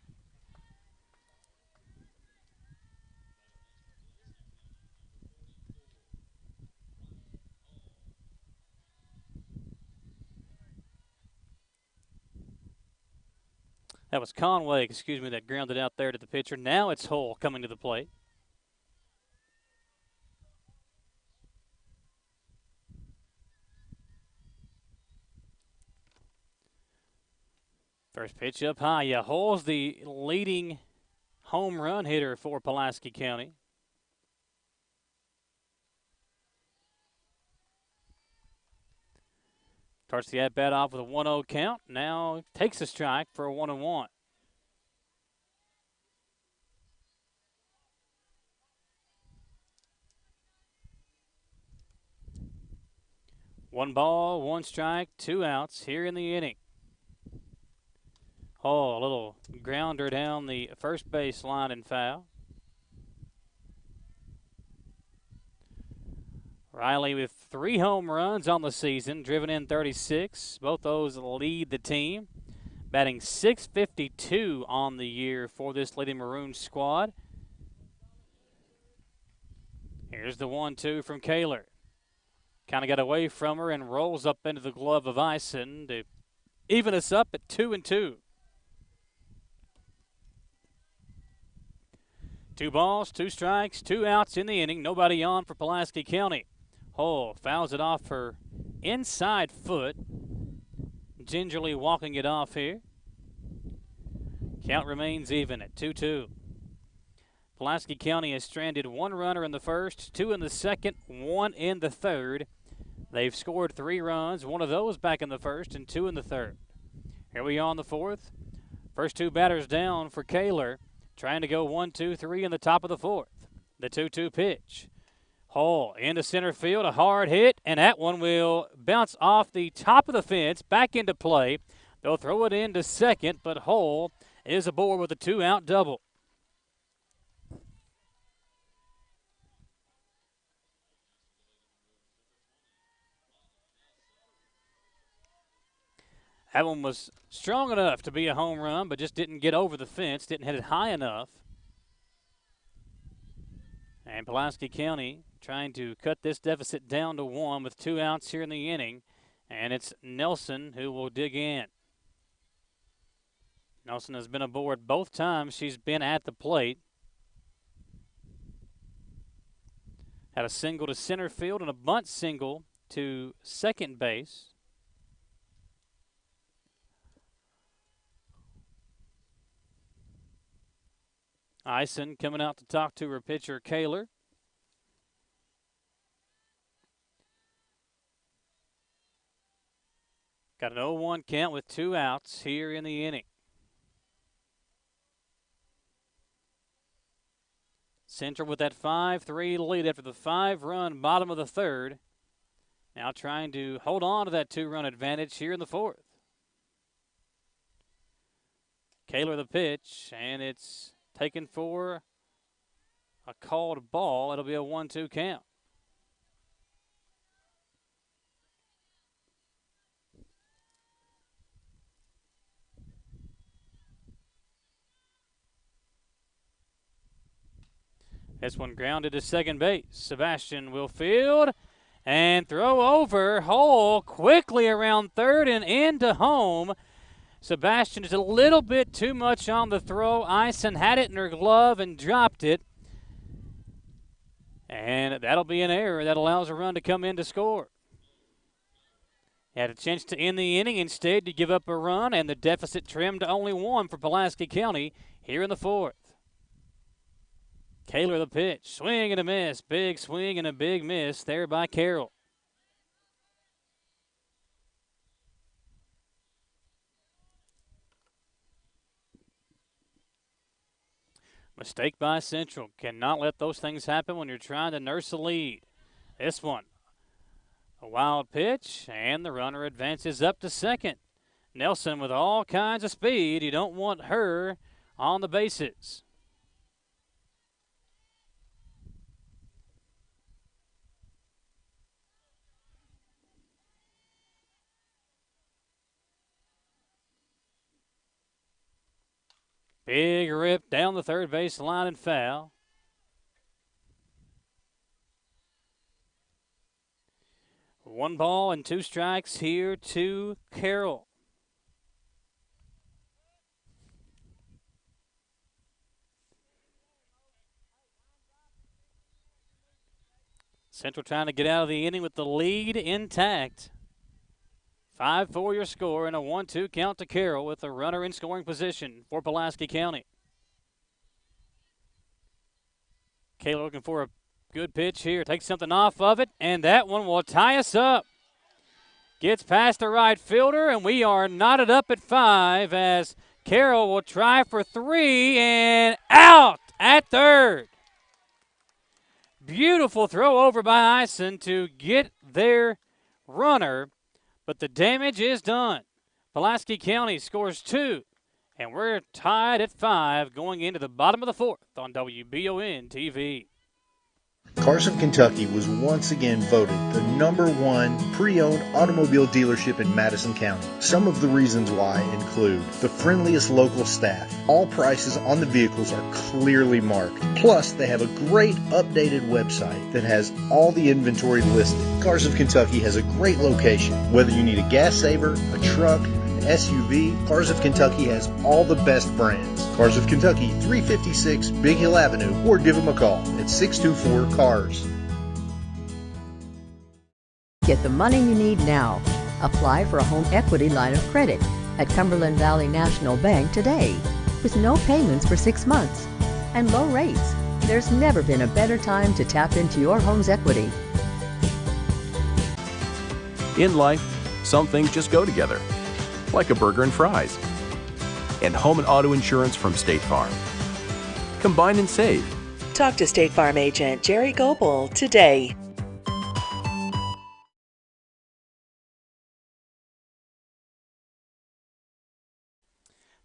That was Conway, that grounded out there to the pitcher. Now it's Hull coming to the plate. First pitch up high. Yeah, Hull's the leading home run hitter for Pulaski County. Starts the at-bat off with a 1-0 count. Now takes a strike for a 1-1. One ball, 1 strike, 2 outs here in the inning. Oh, a little grounder down the first base line and foul. Riley with 3 home runs on the season, driven in 36. Both those lead the team. Batting .652 on the year for this Lady Maroon squad. Here's the 1-2 from Kaler. Kind of got away from her and rolls up into the glove of Eisen to even us up at 2-2. 2 balls, 2 strikes, 2 outs in the inning. Nobody on for Pulaski County. Hull fouls it off her inside foot. Gingerly walking it off here. Count remains even at 2-2. Pulaski County has stranded 1 runner in the first, 2 in the second, 1 in the third. They've scored 3 runs, 1 of those back in the first and 2 in the third. Here we are on the fourth. First 2 batters down for Kaler. Trying to go 1-2-3 in the top of the fourth. The 2-2 pitch. Hull into center field, a hard hit, and that one will bounce off the top of the fence, back into play. They'll throw it into second, but Hull is aboard with a 2-out double. That one was strong enough to be a home run, but just didn't get over the fence, didn't hit it high enough. And Pulaski County trying to cut this deficit down to 1 with 2 outs here in the inning. And it's Nelson who will dig in. Nelson has been aboard both times she's been at the plate. Had a single to center field and a bunt single to second base. Ison coming out to talk to her pitcher, Kaler. Got an 0-1 count with 2 outs here in the inning. Central with that 5-3 lead after the 5-run bottom of the third. Now trying to hold on to that 2-run advantage here in the fourth. Kaler the pitch, and it's taken for a called ball. It'll be a 1-2 count. This one grounded to second base. Sebastian will field and throw over. Hole quickly around third and into home. Sebastian is a little bit too much on the throw. Ison had it in her glove and dropped it. And that'll be an error that allows a run to come in to score. Had a chance to end the inning. Instead, to give up a run, and the deficit trimmed to only 1 for Pulaski County here in the fourth. Kaler the pitch. Swing and a miss. Big swing and a big miss there by Carroll. Mistake by Central. Cannot let those things happen when you're trying to nurse a lead. This one, a wild pitch, and the runner advances up to second. Nelson with all kinds of speed. You don't want her on the bases. Big rip down the third base line and foul. One ball and 2 strikes here to Carroll. Central trying to get out of the inning with the lead intact. 5-4 your score and a 1-2 count to Carroll with a runner in scoring position for Pulaski County. Kaler looking for a good pitch here. Takes something off of it, and that one will tie us up. Gets past the right fielder, and we are knotted up at 5 as Carroll will try for 3 and out at third. Beautiful throw over by Ison to get their runner. But the damage is done. Pulaski County scores 2, and we're tied at 5 going into the bottom of the fourth on WBON TV. Carson, Kentucky was once again voted the #1 pre-owned automobile dealership in Madison County. Some of the reasons why include the friendliest local staff. All prices on the vehicles are clearly marked. Plus, they have a great updated website that has all the inventory listed. Cars of Kentucky has a great location. Whether you need a gas saver, a truck, an SUV, Cars of Kentucky has all the best brands. Cars of Kentucky, 356 Big Hill Avenue, or give them a call at 624-CARS. Get the money you need now. Apply for a home equity line of credit at Cumberland Valley National Bank today. With no payments for 6 months and low rates, there's never been a better time to tap into your home's equity. In life, some things just go together, like a burger and fries. And home and auto insurance from State Farm. Combine and save. Talk to State Farm agent Jerry Goebel today.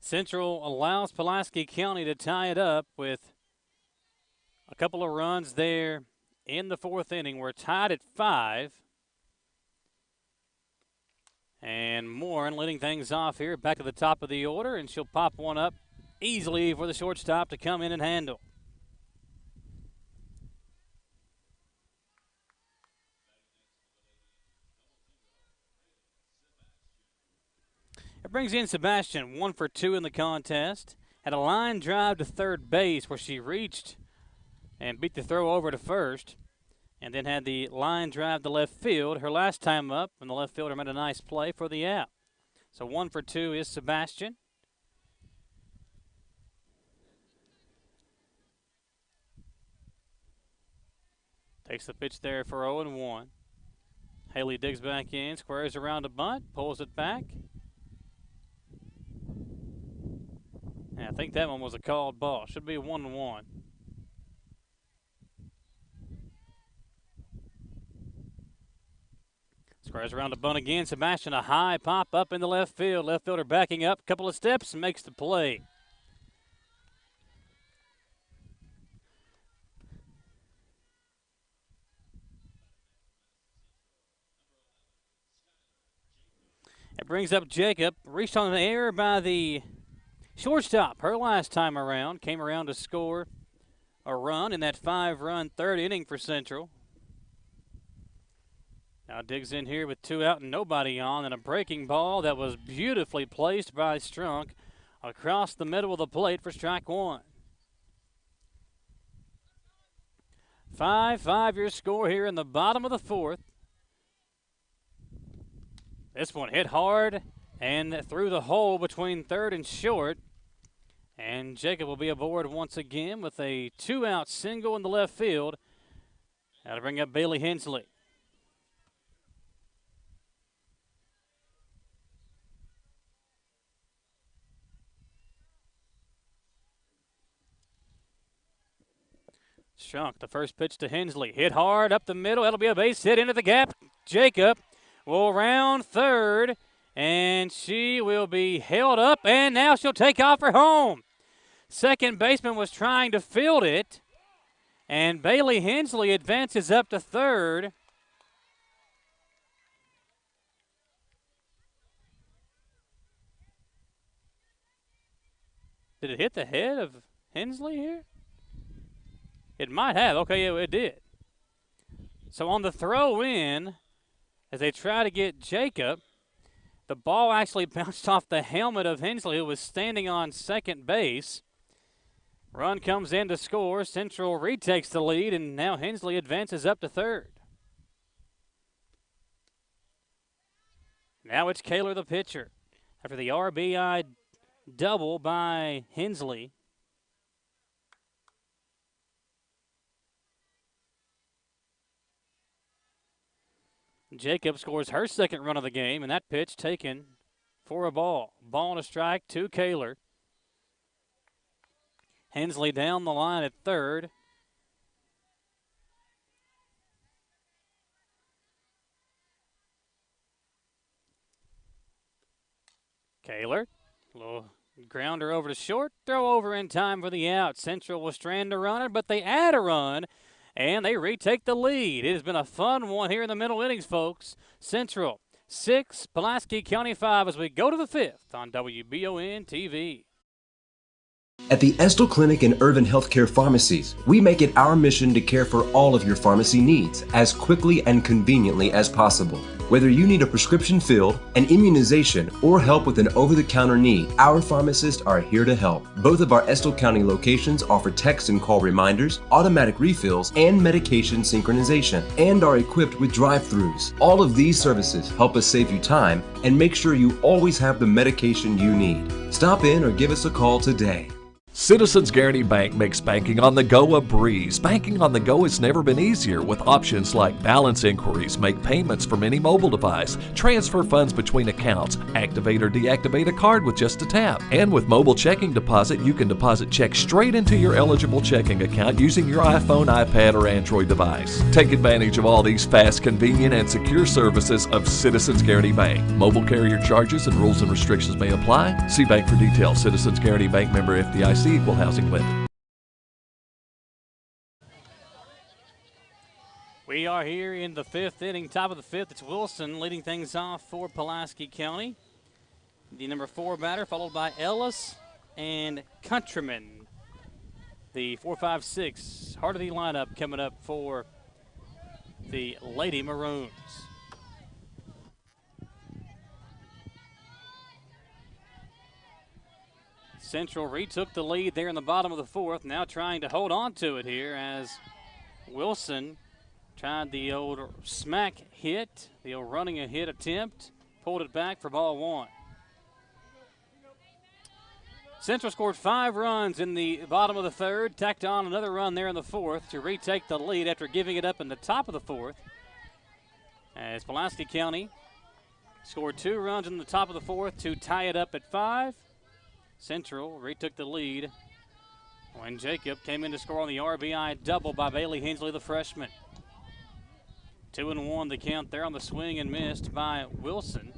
Central allows Pulaski County to tie it up with a couple of runs there in the fourth inning. We're tied at 5. And Morin leading things off here back at the top of the order, and she'll pop one up easily for the shortstop to come in and handle. It brings in Sebastian, 1 for 2 in the contest. Had a line drive to third base where she reached and beat the throw over to first. And then had the line drive to left field her last time up, and the left fielder made a nice play for the out. So 1 for 2 is Sebastian. Takes the pitch there for 0-1. Haley digs back in, squares around a bunt, pulls it back. And I think that one was a called ball. Should be 1-1. Squares around a bunt again. Sebastian, a high pop up in the left field. Left fielder backing up a couple of steps and makes the play. It brings up Jacob. Reached on an error by the shortstop. Her last time around. Came around to score a run in that 5-run third inning for Central. Now digs in here with 2 out and nobody on, and a breaking ball that was beautifully placed by Strunk across the middle of the plate for strike 1. 5-5 your score here in the bottom of the 4th. This one hit hard and through the hole between third and short. And Jacob will be aboard once again with a 2-out single in the left field. That'll bring up Bailey Hensley. Strunk, the first pitch to Hensley. Hit hard up the middle. That'll be a base hit into the gap. Jacob will round third, and she will be held up, and now she'll take off for home. Second baseman was trying to field it, and Bailey Hensley advances up to third. Did it hit the head of Hensley here? It might have. Okay, yeah, it did. So on the throw in, as they try to get Jacob, the ball actually bounced off the helmet of Hensley, who was standing on second base. Run comes in to score. Central retakes the lead, and now Hensley advances up to third. Now it's Kaler, the pitcher. After the RBI double by Hensley, Jacob scores her second run of the game, and that pitch taken for a ball. Ball and a strike to Kaler. Hensley down the line at third. Kaler, little grounder over to short, throw over in time for the out. Central will strand a runner, but they add a run, and they retake the lead. It has been a fun one here in the middle innings, folks. Central 6, Pulaski County 5 as we go to the 5th on WBON TV. At the Estill Clinic and Irvin Healthcare Pharmacies, we make it our mission to care for all of your pharmacy needs as quickly and conveniently as possible. Whether you need a prescription filled, an immunization, or help with an over-the-counter need, our pharmacists are here to help. Both of our Estill County locations offer text and call reminders, automatic refills, and medication synchronization, and are equipped with drive-thrus. All of these services help us save you time and make sure you always have the medication you need. Stop in or give us a call today. Citizens Guaranty Bank makes banking on the go a breeze. Banking on the go has never been easier with options like balance inquiries, make payments from any mobile device, transfer funds between accounts, activate or deactivate a card with just a tap. And with mobile checking deposit, you can deposit checks straight into your eligible checking account using your iPhone, iPad, or Android device. Take advantage of all these fast, convenient, and secure services of Citizens Guaranty Bank. Mobile carrier charges and rules and restrictions may apply. See bank for details. Citizens Guaranty Bank, member FDIC. Equal housing lender. We are here in the 5th inning, top of the 5th. It's Wilson leading things off for Pulaski County. The number 4 batter, followed by Ellis and Countryman. The 4-5-6 heart of the lineup coming up for the Lady Maroons. Central retook the lead there in the bottom of the 4th, now trying to hold on to it here as Wilson tried the old smack hit, the old running a hit attempt, pulled it back for ball 1. Central scored 5 runs in the bottom of the third, tacked on another run there in the fourth to retake the lead after giving it up in the top of the fourth. As Pulaski County scored 2 runs in the top of the fourth to tie it up at 5. Central retook the lead when Jacob came in to score on the RBI double by Bailey Hensley, the freshman. 2-1 the count there on the swing and missed by Wilson.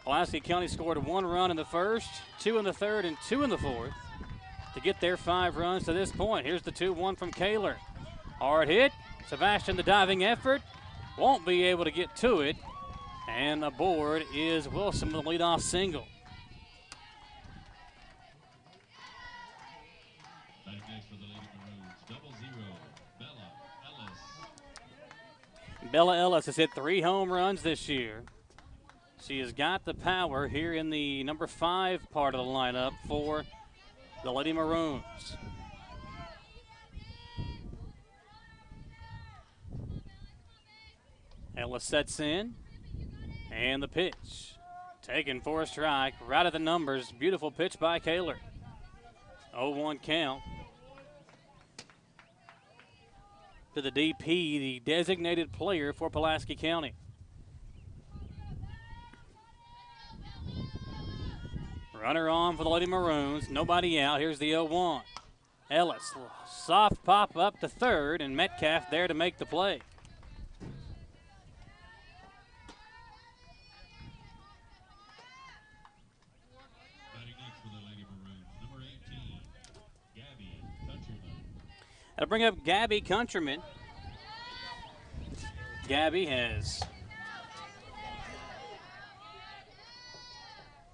Pulaski County scored 1 run in the first, 2 in the third, and 2 in the fourth to get their 5 runs to this point. Here's the 2-1 from Kaler. Hard hit. Sebastian, the diving effort, won't be able to get to it. And aboard is Wilson with a leadoff single. Back next for the Lady Maroons, 0-0, Bella Ellis. Bella Ellis has hit 3 home runs this year. She has got the power here in the number 5 part of the lineup for the Lady Maroons. Ellis sets in, and the pitch. Taken for a strike, right at the numbers. Beautiful pitch by Kaler. 0-1 count. To the DP, the designated player for Pulaski County. Runner on for the Lady Maroons. Nobody out. Here's the 0-1. Ellis, soft pop up to third, and Metcalf there to make the play. Batting next for the Lady Maroons, number 18, Gabby Countryman. That'll bring up Gabby Countryman. Gabby has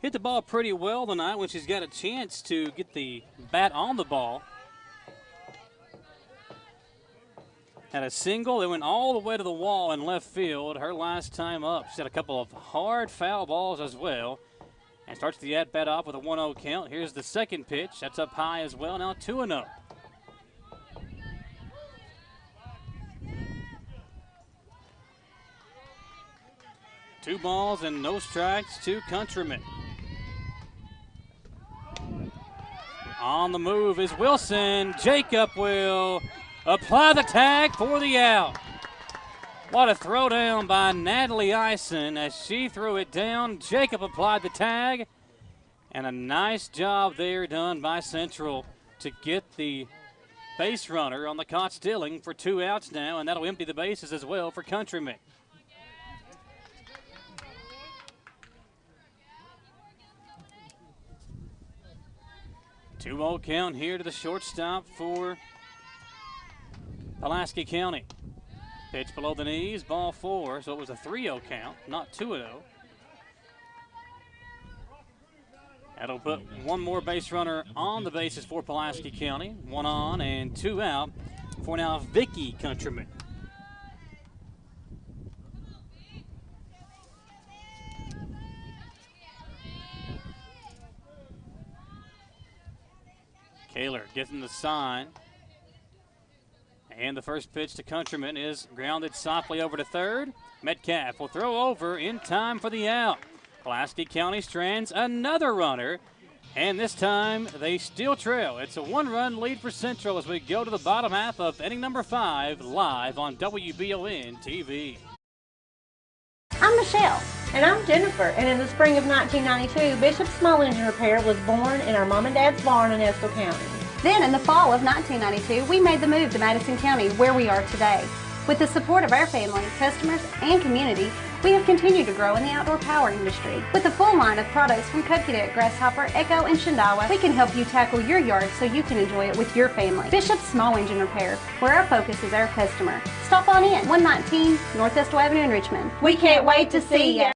hit the ball pretty well tonight when she's got a chance to get the bat on the ball. Had a single that went all the way to the wall in left field her last time up. She's had a couple of hard foul balls as well. And starts the at-bat off with a 1-0 count. Here's the second pitch. That's up high as well. Now 2-0. Two balls and no strikes to Countryman. On the move is Wilson. Jacob will apply the tag for the out. What a throwdown by Natalie Eisen as she threw it down. Jacob applied the tag. And a nice job there done by Central to get the base runner on the caught stealing for 2 outs now, and that'll empty the bases as well for Countryman. Two-oh count here to the shortstop for Pulaski County. Pitch below the knees, ball 4, so it was a 3-0 count, not 2-0. That'll put one more base runner on the bases for Pulaski County. 1 on and 2 out for now Vicky Countryman. Kaler getting the sign. And the first pitch to Countryman is grounded softly over to third. Metcalf will throw over in time for the out. Pulaski County strands another runner, and this time they still trail. It's a 1-run lead for Central as we go to the bottom half of inning number 5 live on WBON TV. I'm Michelle. And I'm Jennifer. And in the spring of 1992, Bishop Small Engine Repair was born in our mom and dad's barn in Estill County. Then in the fall of 1992, we made the move to Madison County, where we are today. With the support of our family, customers, and community, we have continued to grow in the outdoor power industry. With a full line of products from Cokedeck, Grasshopper, Echo, and Shindawa, we can help you tackle your yard so you can enjoy it with your family. Bishop Small Engine Repair, where our focus is our customer. Stop on in, 119 North Estill Avenue in Richmond. We can't wait to see you.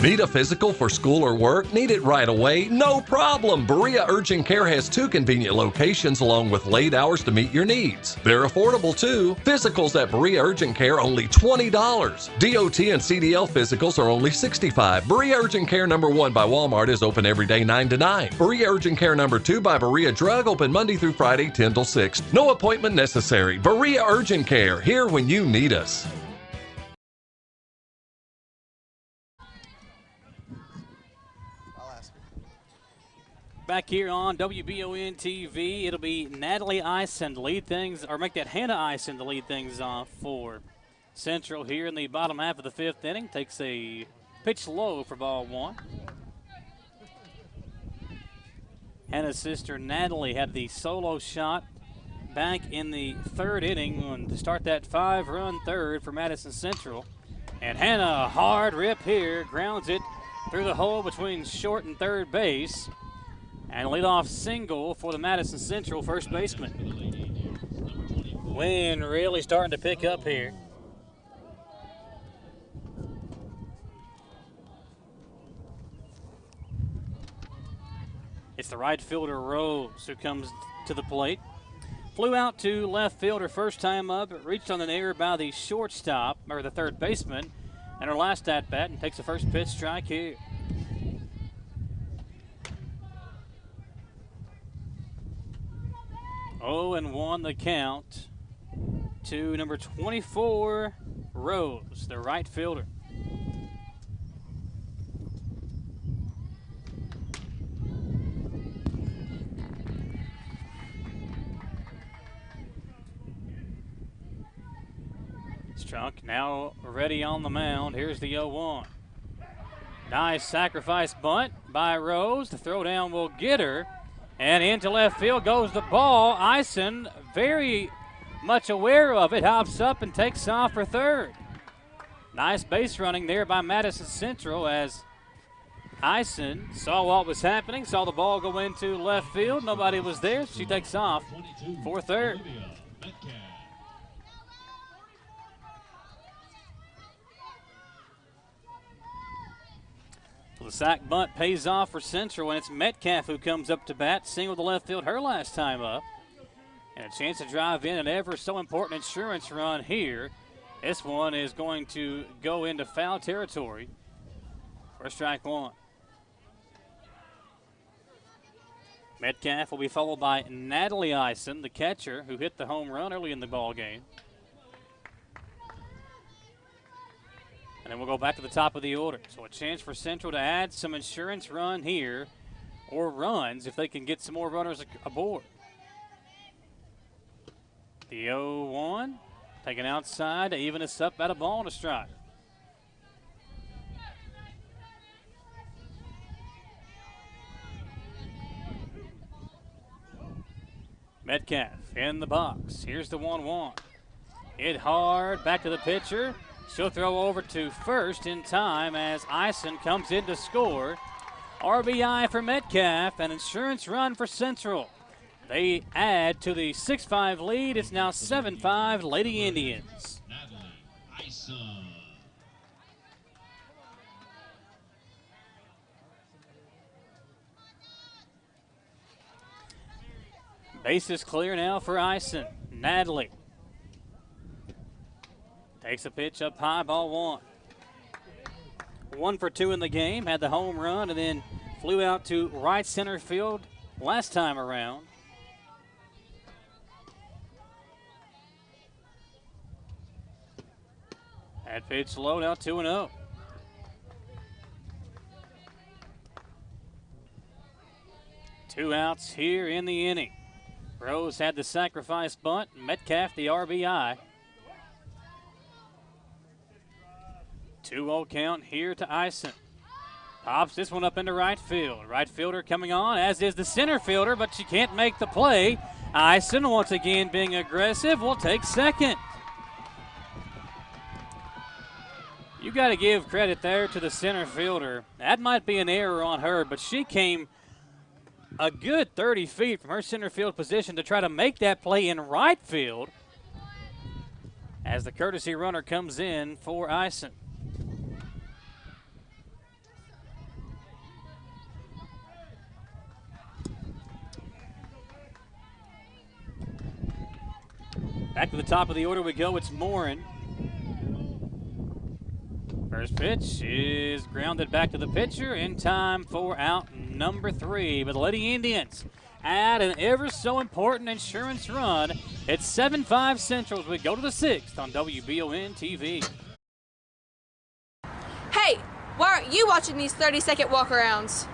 Need a physical for school or work? Need it right away? No problem! Berea Urgent Care has 2 convenient locations along with late hours to meet your needs. They're affordable too. Physicals at Berea Urgent Care only $20. DOT and CDL physicals are only $65. Berea Urgent Care number 1 by Walmart is open every day 9 to 9. Berea Urgent Care number 2 by Berea Drug open Monday through Friday 10 till 6. No appointment necessary. Berea Urgent Care, here when you need us. back here on WBON TV. It'll be Natalie Ison to lead things, or make that Hannah Ison to lead things off for Central here in the bottom half of the 5th inning. Takes a pitch low for ball 1. Hannah's sister Natalie had the solo shot back in the 3rd inning to start that 5-run 3rd for Madison Central. And Hannah, a hard rip here, grounds it through the hole between short and 3rd base. And leadoff single for the Madison Central first baseman. Wind really starting to pick up here. It's the right fielder, Rose, who comes to the plate. Flew out to left field her first time up, reached on an error by the shortstop, or the 3rd baseman, and her last at-bat, and takes the first pitch strike here. Oh, and 1 the count to number 24, Rose, the right fielder. Strunk now ready on the mound. Here's the 0-1. Nice sacrifice bunt by Rose. The throw down will get her. And into left field goes the ball. Ison, very much aware of it, hops up and takes off for 3rd. Nice base running there by Madison Central as Ison saw what was happening, saw the ball go into left field. Nobody was there. She takes off for 3rd. The sack bunt pays off for Central, and it's Metcalf who comes up to bat, single to left field her last time up. And a chance to drive in an ever so important insurance run here. This one is going to go into foul territory for strike 1. Metcalf will be followed by Natalie Ison, the catcher, who hit the home run early in the ball game. And then we'll go back to the top of the order. So a chance for Central to add some insurance run here, or runs if they can get some more runners aboard. The 0-1, taken outside to even us up at a ball and a strike. Metcalf in the box. Here's the 1-1. Hit hard, back to the pitcher. She'll throw over to first in time as Ison comes in to score. RBI for Metcalf, an insurance run for Central. They add to the 6-5 lead. It's now 7-5 Lady Indians. Base is clear now for Ison. Natalie takes a pitch up high, ball 1. 1 for 2 in the game, had the home run, and then flew out to right center field last time around. That pitch low, now 2-0. Two outs here in the inning. Rose had the sacrifice bunt, Metcalf the RBI. 2-0 count here to Ison. Pops this one up into right field. Right fielder coming on, as is the center fielder, but she can't make the play. Ison, once again being aggressive, will take second. You got to give credit there to the center fielder. That might be an error on her, but she came a good 30 feet from her center field position to try to make that play in right field as the courtesy runner comes in for Ison. Back to the top of the order we go. It's Morin. First pitch is grounded back to the pitcher in time for out number 3. But the Lady Indians add an ever so important insurance run. It's 7-5 Central as we go to the 6th on WBON TV. Hey, why aren't you watching these 30-second walk-arounds?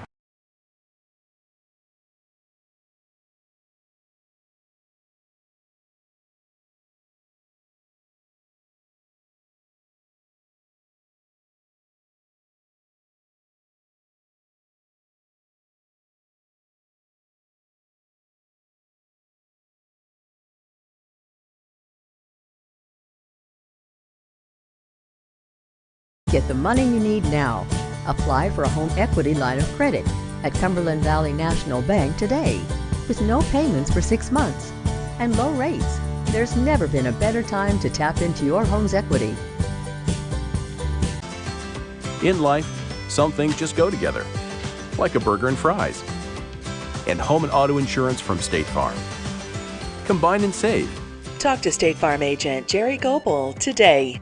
Get the money you need now. Apply for a home equity line of credit at Cumberland Valley National Bank today. With no payments for 6 months and low rates, there's never been a better time to tap into your home's equity. In life, some things just go together, like a burger and fries. And home and auto insurance from State Farm. Combine and save. Talk to State Farm agent Jerry Goebel today.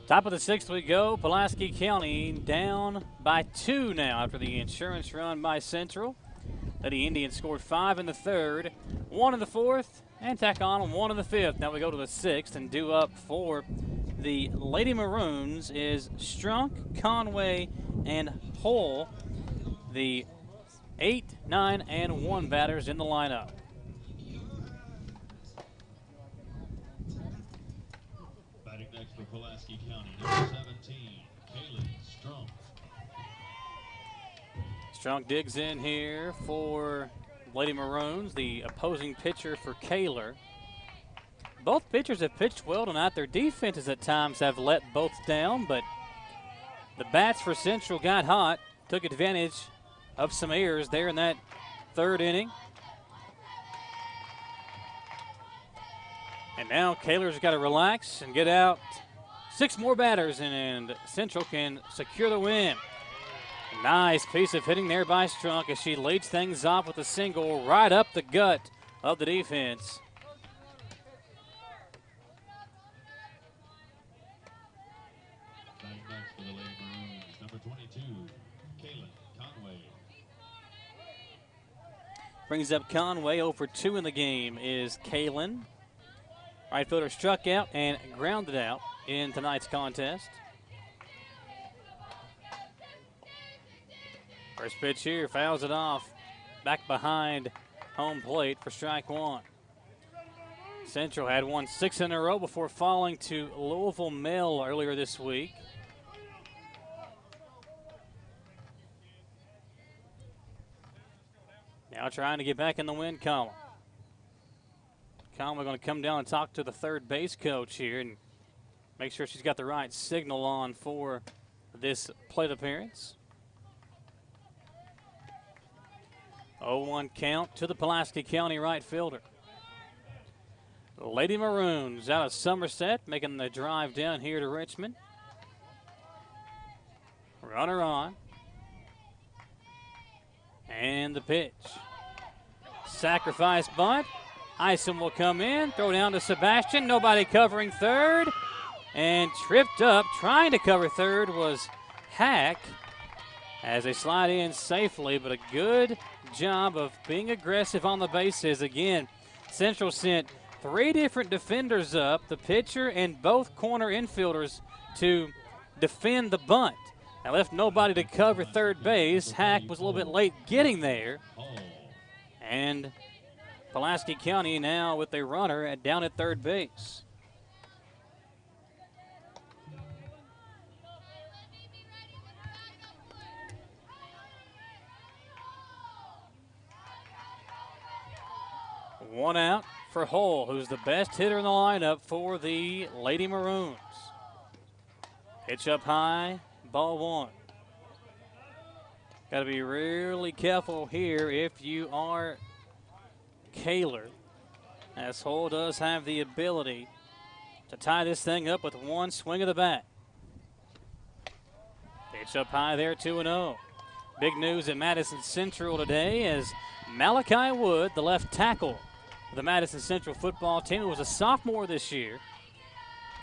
Top of the 6th we go. Pulaski County down by 2 now after the insurance run by Central. Lady Indians scored 5 in the 3rd, 1 in the 4th, and tack on 1 in the 5th. Now we go to the 6th, and due up for the Lady Maroons is Strunk, Conway, and Hull, the 8, 9, and 1 batters in the lineup. Batting next for Pulaski County, number 17, Kaylee Strunk. Strunk digs in here for Lady Maroons, the opposing pitcher for Kaler. Both pitchers have pitched well tonight. Their defenses at times have let both down, but the bats for Central got hot, took advantage of some errors there in that 3rd inning. And now Kaler's got to relax and get out 6 more batters, and Central can secure the win. Nice piece of hitting there by Strunk as she leads things off with a single right up the gut of the defense. Batting next for the Lady Maroons, number 22, Kaylin Conway. Brings up Conway. 0 for 2 in the game is Kaylin. Right fielder struck out and grounded out in tonight's contest. First pitch here, fouls it off back behind home plate for strike 1. Central had won 6 in a row before falling to Louisville Mill earlier this week. Now trying to get back in the win column. Conway going to come down and talk to the third base coach here and make sure she's got the right signal on for this plate appearance. 0-1 count to the Pulaski County right fielder. Lady Maroons out of Somerset making the drive down here to Richmond. Runner on. And the pitch. Sacrifice bunt. Ison will come in, throw down to Sebastian. Nobody covering third. And tripped up, trying to cover third was Hack as they slide in safely, but a good job of being aggressive on the bases. Again, Central sent 3 different defenders up, the pitcher and both corner infielders, to defend the bunt. That left nobody to cover third base. Hack was a little bit late getting there. And Pulaski County now with a runner down at third base. One out for Hull, who's the best hitter in the lineup for the Lady Maroons. Pitch up high, ball 1. Got to be really careful here if you are Kaler, as Hull does have the ability to tie this thing up with one swing of the bat. Pitch up high there, 2-0. Big news at Madison Central today as Malachi Wood, the left tackle of the Madison Central football team, who was a sophomore this year,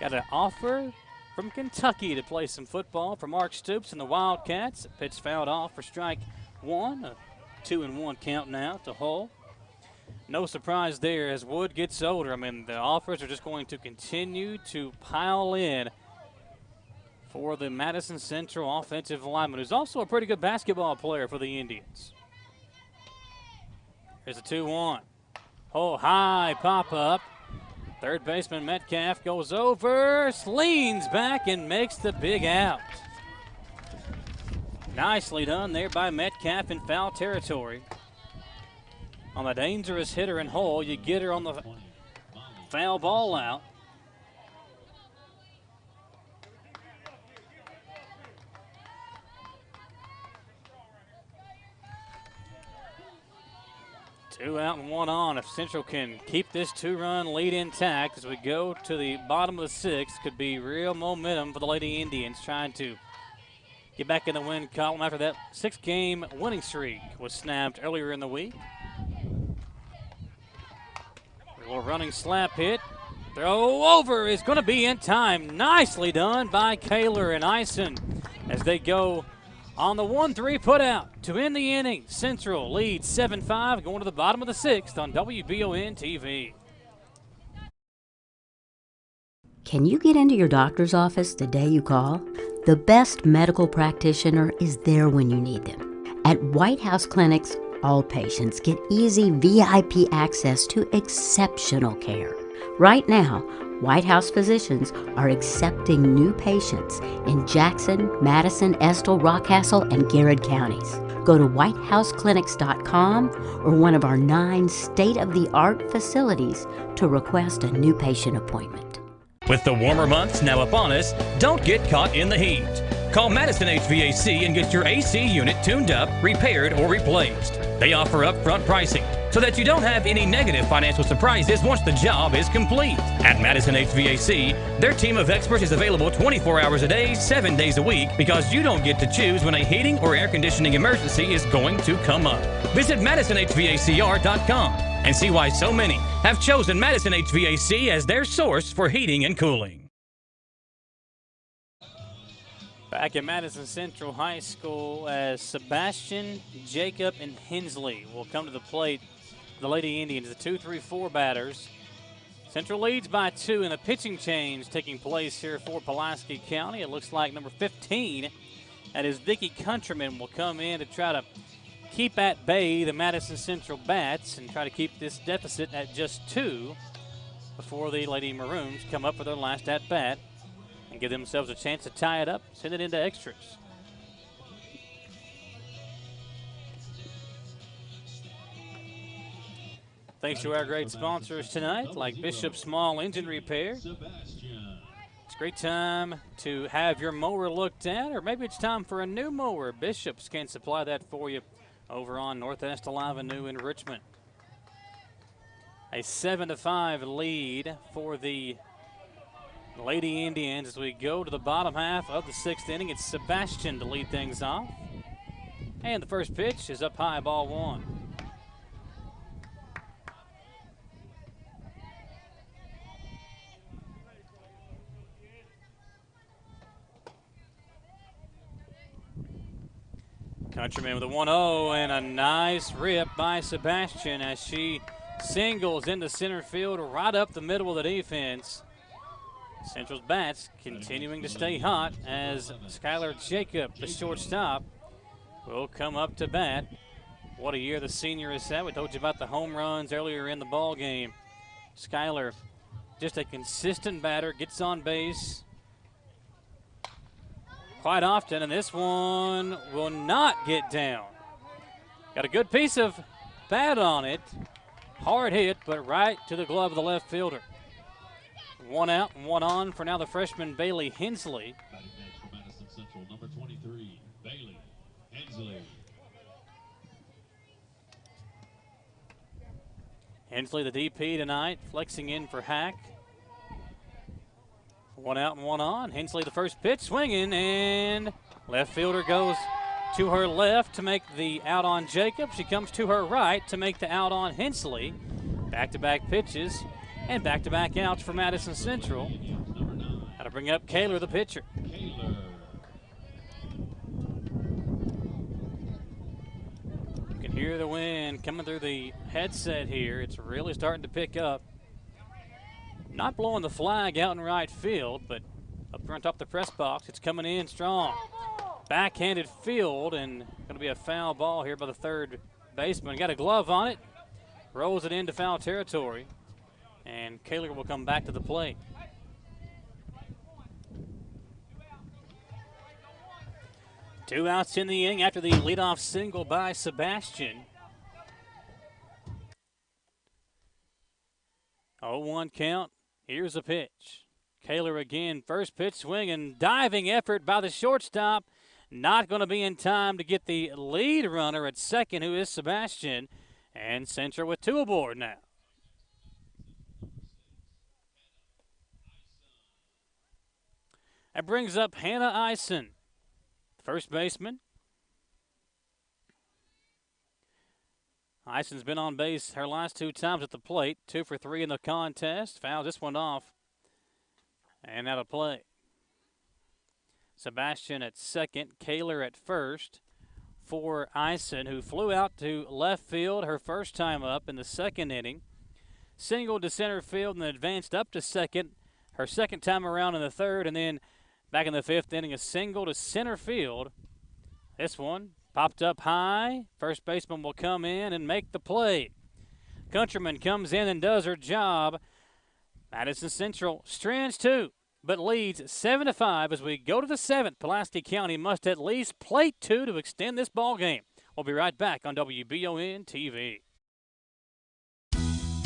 got an offer from Kentucky to play some football for Mark Stoops and the Wildcats. Pitch fouled off for strike 1. A 2-1 count now to Hull. No surprise there as Wood gets older. I mean, the offers are just going to continue to pile in for the Madison Central offensive lineman, who's also a pretty good basketball player for the Indians. Here's a 2-1. Oh, high pop-up. Third baseman Metcalf goes over, leans back, and makes the big out. Nicely done there by Metcalf in foul territory. On the dangerous hitter and hole, you get her on the foul ball out. Two out and one on. If Central can keep this two-run lead intact as we go to the bottom of the sixth, could be real momentum for the Lady Indians trying to get back in the win column after that 6-game winning streak was snapped earlier in the week. A little running slap hit. Throw over is going to be in time. Nicely done by Kaler and Ison as they go on the 1-3 put out to end the inning. Central leads 7-5 going to the bottom of the sixth on WBON TV. Can you get into your doctor's office the day you call? The best medical practitioner is there when you need them. At White House Clinics, all patients get easy VIP access to exceptional care. Right now, White House physicians are accepting new patients in Jackson, Madison, Estill, Rockcastle, and Garrett counties. Go to whitehouseclinics.com or one of our 9 state-of-the-art facilities to request a new patient appointment. With the warmer months now upon us, don't get caught in the heat. Call Madison HVAC and get your AC unit tuned up, repaired, or replaced. They offer upfront pricing so that you don't have any negative financial surprises once the job is complete. At Madison HVAC, their team of experts is available 24 hours a day, 7 days a week, because you don't get to choose when a heating or air conditioning emergency is going to come up. Visit MadisonHVACR.com and see why so many have chosen Madison HVAC as their source for heating and cooling. Back at Madison Central High School as Sebastian, Jacob, and Hensley will come to the plate. The Lady Indians, the 2-3-4 batters. Central leads by 2 and a pitching change taking place here for Pulaski County. It looks like number 15, that is Vicky Countryman, will come in to try to keep at bay the Madison Central bats and try to keep this deficit at just 2 before the Lady Maroons come up for their last at-bat and give themselves a chance to tie it up, send it into extras. Thanks to our great sponsors tonight, like Bishop Small Engine Repair. It's a great time to have your mower looked at, or maybe it's time for a new mower. Bishop's can supply that for you over on North Estill Avenue in Richmond. A 7-5 lead for the Lady Indians as we go to the bottom half of the 6th inning. It's Sebastian to lead things off. And the first pitch is up high, ball 1. Countryman with a 1-0 and a nice rip by Sebastian as she singles into center field right up the middle of the defense. Central's bats continuing to stay hot as Skylar Jacob, the shortstop, will come up to bat. What a year the senior has had. We told you about the home runs earlier in the ball game. Skylar, just a consistent batter, gets on base quite often, and this one will not get down. Got a good piece of bat on it. Hard hit, but right to the glove of the left fielder. 1 out and 1 on for now the freshman Bailey Hensley. Madison Central, number 23, Bailey Hensley. Hensley, the DP tonight, flexing in for Hack. 1 out and 1 on. Hensley, the first pitch, swinging, and left fielder goes to her left to make the out on Jacob. She comes to her right to make the out on Hensley. Back-to-back pitches and back-to-back outs for Madison Central. Got to bring up Kaler, the pitcher. You can hear the wind coming through the headset here. It's really starting to pick up. Not blowing the flag out in right field, but up front off the press box, it's coming in strong. Backhanded field, and going to be a foul ball here by the third baseman. Got a glove on it, rolls it into foul territory, and Kaler will come back to the plate. 2 outs in the inning after the leadoff single by Sebastian. 0-1 count. Here's a pitch. Kaler again, first pitch swing and diving effort by the shortstop. Not going to be in time to get the lead runner at second, who is Sebastian. And Central with 2 aboard now. That brings up Hannah Eisen, first baseman. Eisen's been on base her last 2 times at the plate. 2 for 3 in the contest. Fouls this one off. And out of play. Sebastian at second. Kaler at first for Eisen, who flew out to left field her first time up in the second inning. Singled to center field and then advanced up to second her second time around in the third, and then back in the 5th inning, a single to center field. This one popped up high. First baseman will come in and make the play. Countryman comes in and does her job. Madison Central strands 2, but leads 7-5 as we go to the 7th. Pulaski County must at least plate 2 to extend this ball game. We'll be right back on WBON TV.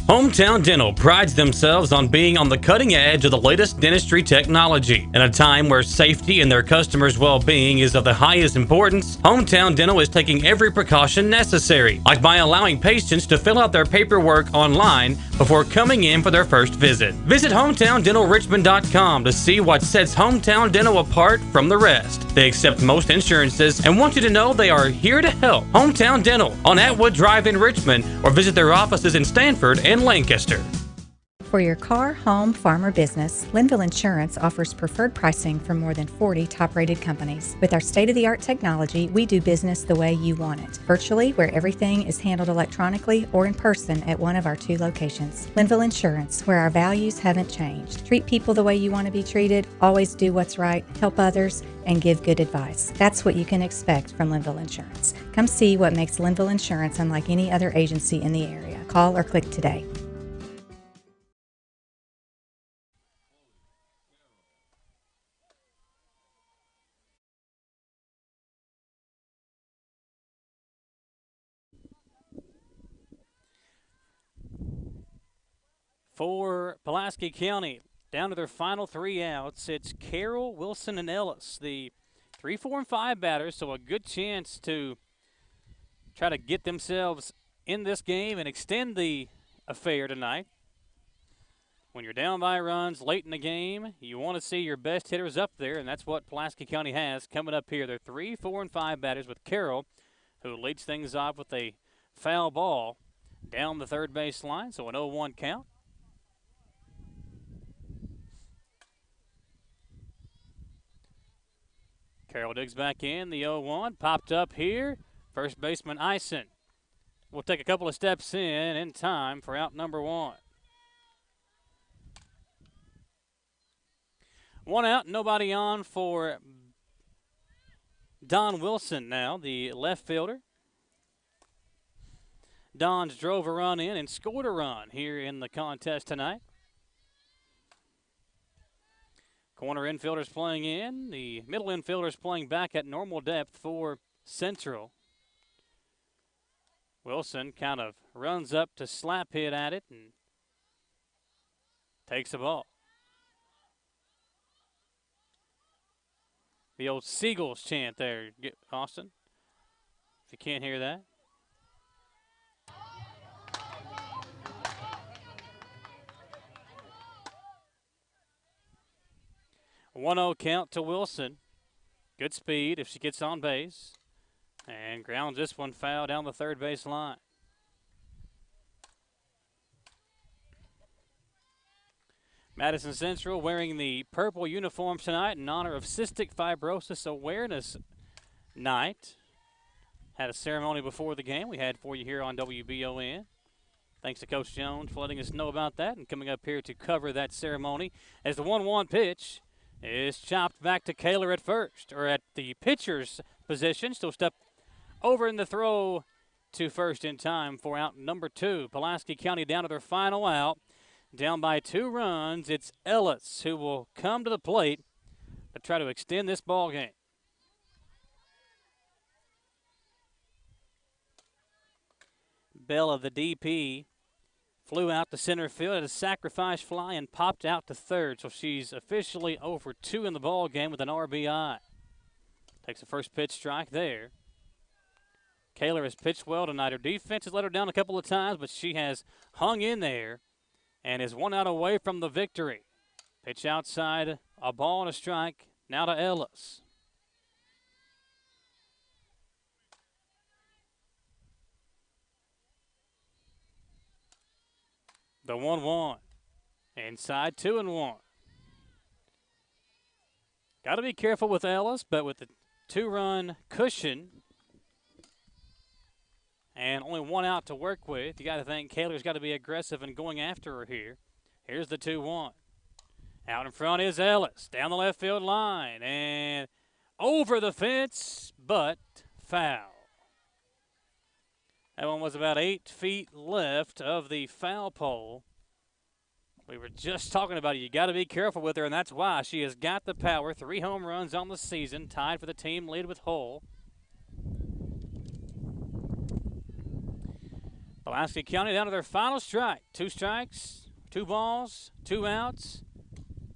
Hometown Dental prides themselves on being on the cutting edge of the latest dentistry technology. In a time where safety and their customers' well-being is of the highest importance, Hometown Dental is taking every precaution necessary, like by allowing patients to fill out their paperwork online before coming in for their first visit. Visit HometownDentalRichmond.com to see what sets Hometown Dental apart from the rest. They accept most insurances and want you to know they are here to help. Hometown Dental on Atwood Drive in Richmond, or visit their offices in Stanford and Lancaster. For your car, home, farm, or business, Linville Insurance offers preferred pricing from more than 40 top-rated companies. With our state-of-the-art technology, we do business the way you want it. Virtually, where everything is handled electronically or in person at one of our 2 locations. Linville Insurance, where our values haven't changed. Treat people the way you want to be treated, always do what's right, help others, and give good advice. That's what you can expect from Linville Insurance. Come see what makes Linville Insurance unlike any other agency in the area. Call or click today. For Pulaski County, down to their final 3 outs, it's Carroll, Wilson, and Ellis, the 3, 4, and 5 batters, so a good chance to try to get themselves in this game and extend the affair tonight. When you're down by runs late in the game, you want to see your best hitters up there, and that's what Pulaski County has coming up here. They're 3, 4, and 5 batters with Carroll, who leads things off with a foul ball down the third base line, so an 0-1 count. Carroll digs back in, the 0-1, popped up here. First baseman Eisen will take a couple of steps in time for out number 1. 1 out, nobody on for Don Wilson now, the left fielder. Don's drove a run in and scored a run here in the contest tonight. Corner infielders playing in. The middle infielders playing back at normal depth for Central. Wilson kind of runs up to slap hit at it and takes the ball. The old Seagulls chant there, Austin, if you can't hear that. A 1-0 count to Wilson. Good speed if she gets on base. And grounds this one foul down the third base line. Madison Central wearing the purple uniforms tonight in honor of Cystic Fibrosis Awareness Night. Had a ceremony before the game we had for you here on WBON. Thanks to Coach Jones for letting us know about that and coming up here to cover that ceremony as the 1-1 pitch is chopped back to Kaler at first, or at the pitcher's position. Still step over in the throw to first in time for out number 2. Pulaski County down to their final out. Down by 2 runs, it's Ellis who will come to the plate to try to extend this ball game. Bella, the DP, flew out to center field at a sacrifice fly and popped out to third. So she's officially over 2 in the ball game with an RBI. Takes the first pitch strike there. Kaler has pitched well tonight. Her defense has let her down a couple of times, but she has hung in there and is 1 out away from the victory. Pitch outside, a ball and a strike. Now to Ellis. The 1-1. Inside 2-1. Got to be careful with Ellis, but with the 2-run cushion and only 1 out to work with, you got to think Kaler's got to be aggressive in going after her here. Here's the 2-1. Out in front is Ellis. Down the left field line and over the fence, but foul. That one was about 8 feet left of the foul pole. We were just talking about it. You got to be careful with her, and that's why she has got the power. 3 home runs on the season, tied for the team lead with Hull. Pulaski County down to their final strike. 2 strikes, 2 balls, 2 outs.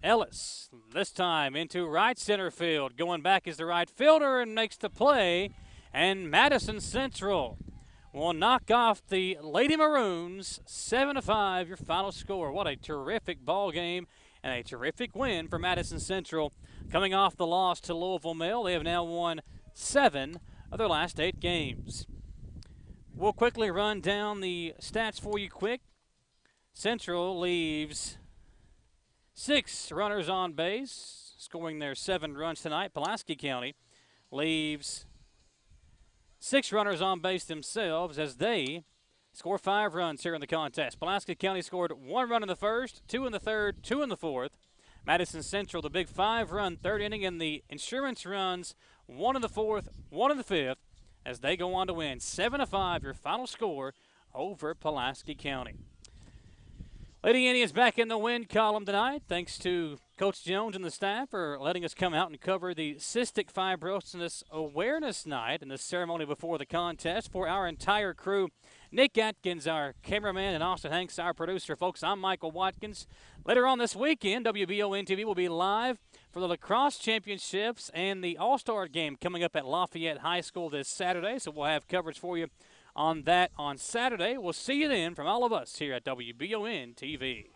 Ellis, this time into right center field. Going back is the right fielder and makes the play. And Madison Central will knock off the Lady Maroons 7-5, your final score. What a terrific ball game and a terrific win for Madison Central. Coming off the loss to Louisville Male, they have now won 7 of their last 8 games. We'll quickly run down the stats for you quick. Central leaves 6 runners on base, scoring their 7 runs tonight. Pulaski County leaves 6 runners on base themselves as they score 5 runs here in the contest. Pulaski County scored 1 run in the first, 2 in the third, 2 in the fourth. Madison Central, the big 5-run third inning, and the insurance runs 1 in the fourth, 1 in the fifth, as they go on to win 7-5, your final score over Pulaski County. Lady Indians back in the win column tonight, thanks to Coach Jones and the staff for letting us come out and cover the Cystic Fibrosis Awareness Night and the ceremony before the contest for our entire crew. Nick Atkins, our cameraman, and Austin Hanks, our producer. Folks, I'm Michael Watkins. Later on this weekend, WBON TV will be live for the lacrosse championships and the All-Star game coming up at Lafayette High School this Saturday, so we'll have coverage for you on that on Saturday. We'll see you then from all of us here at WBON TV.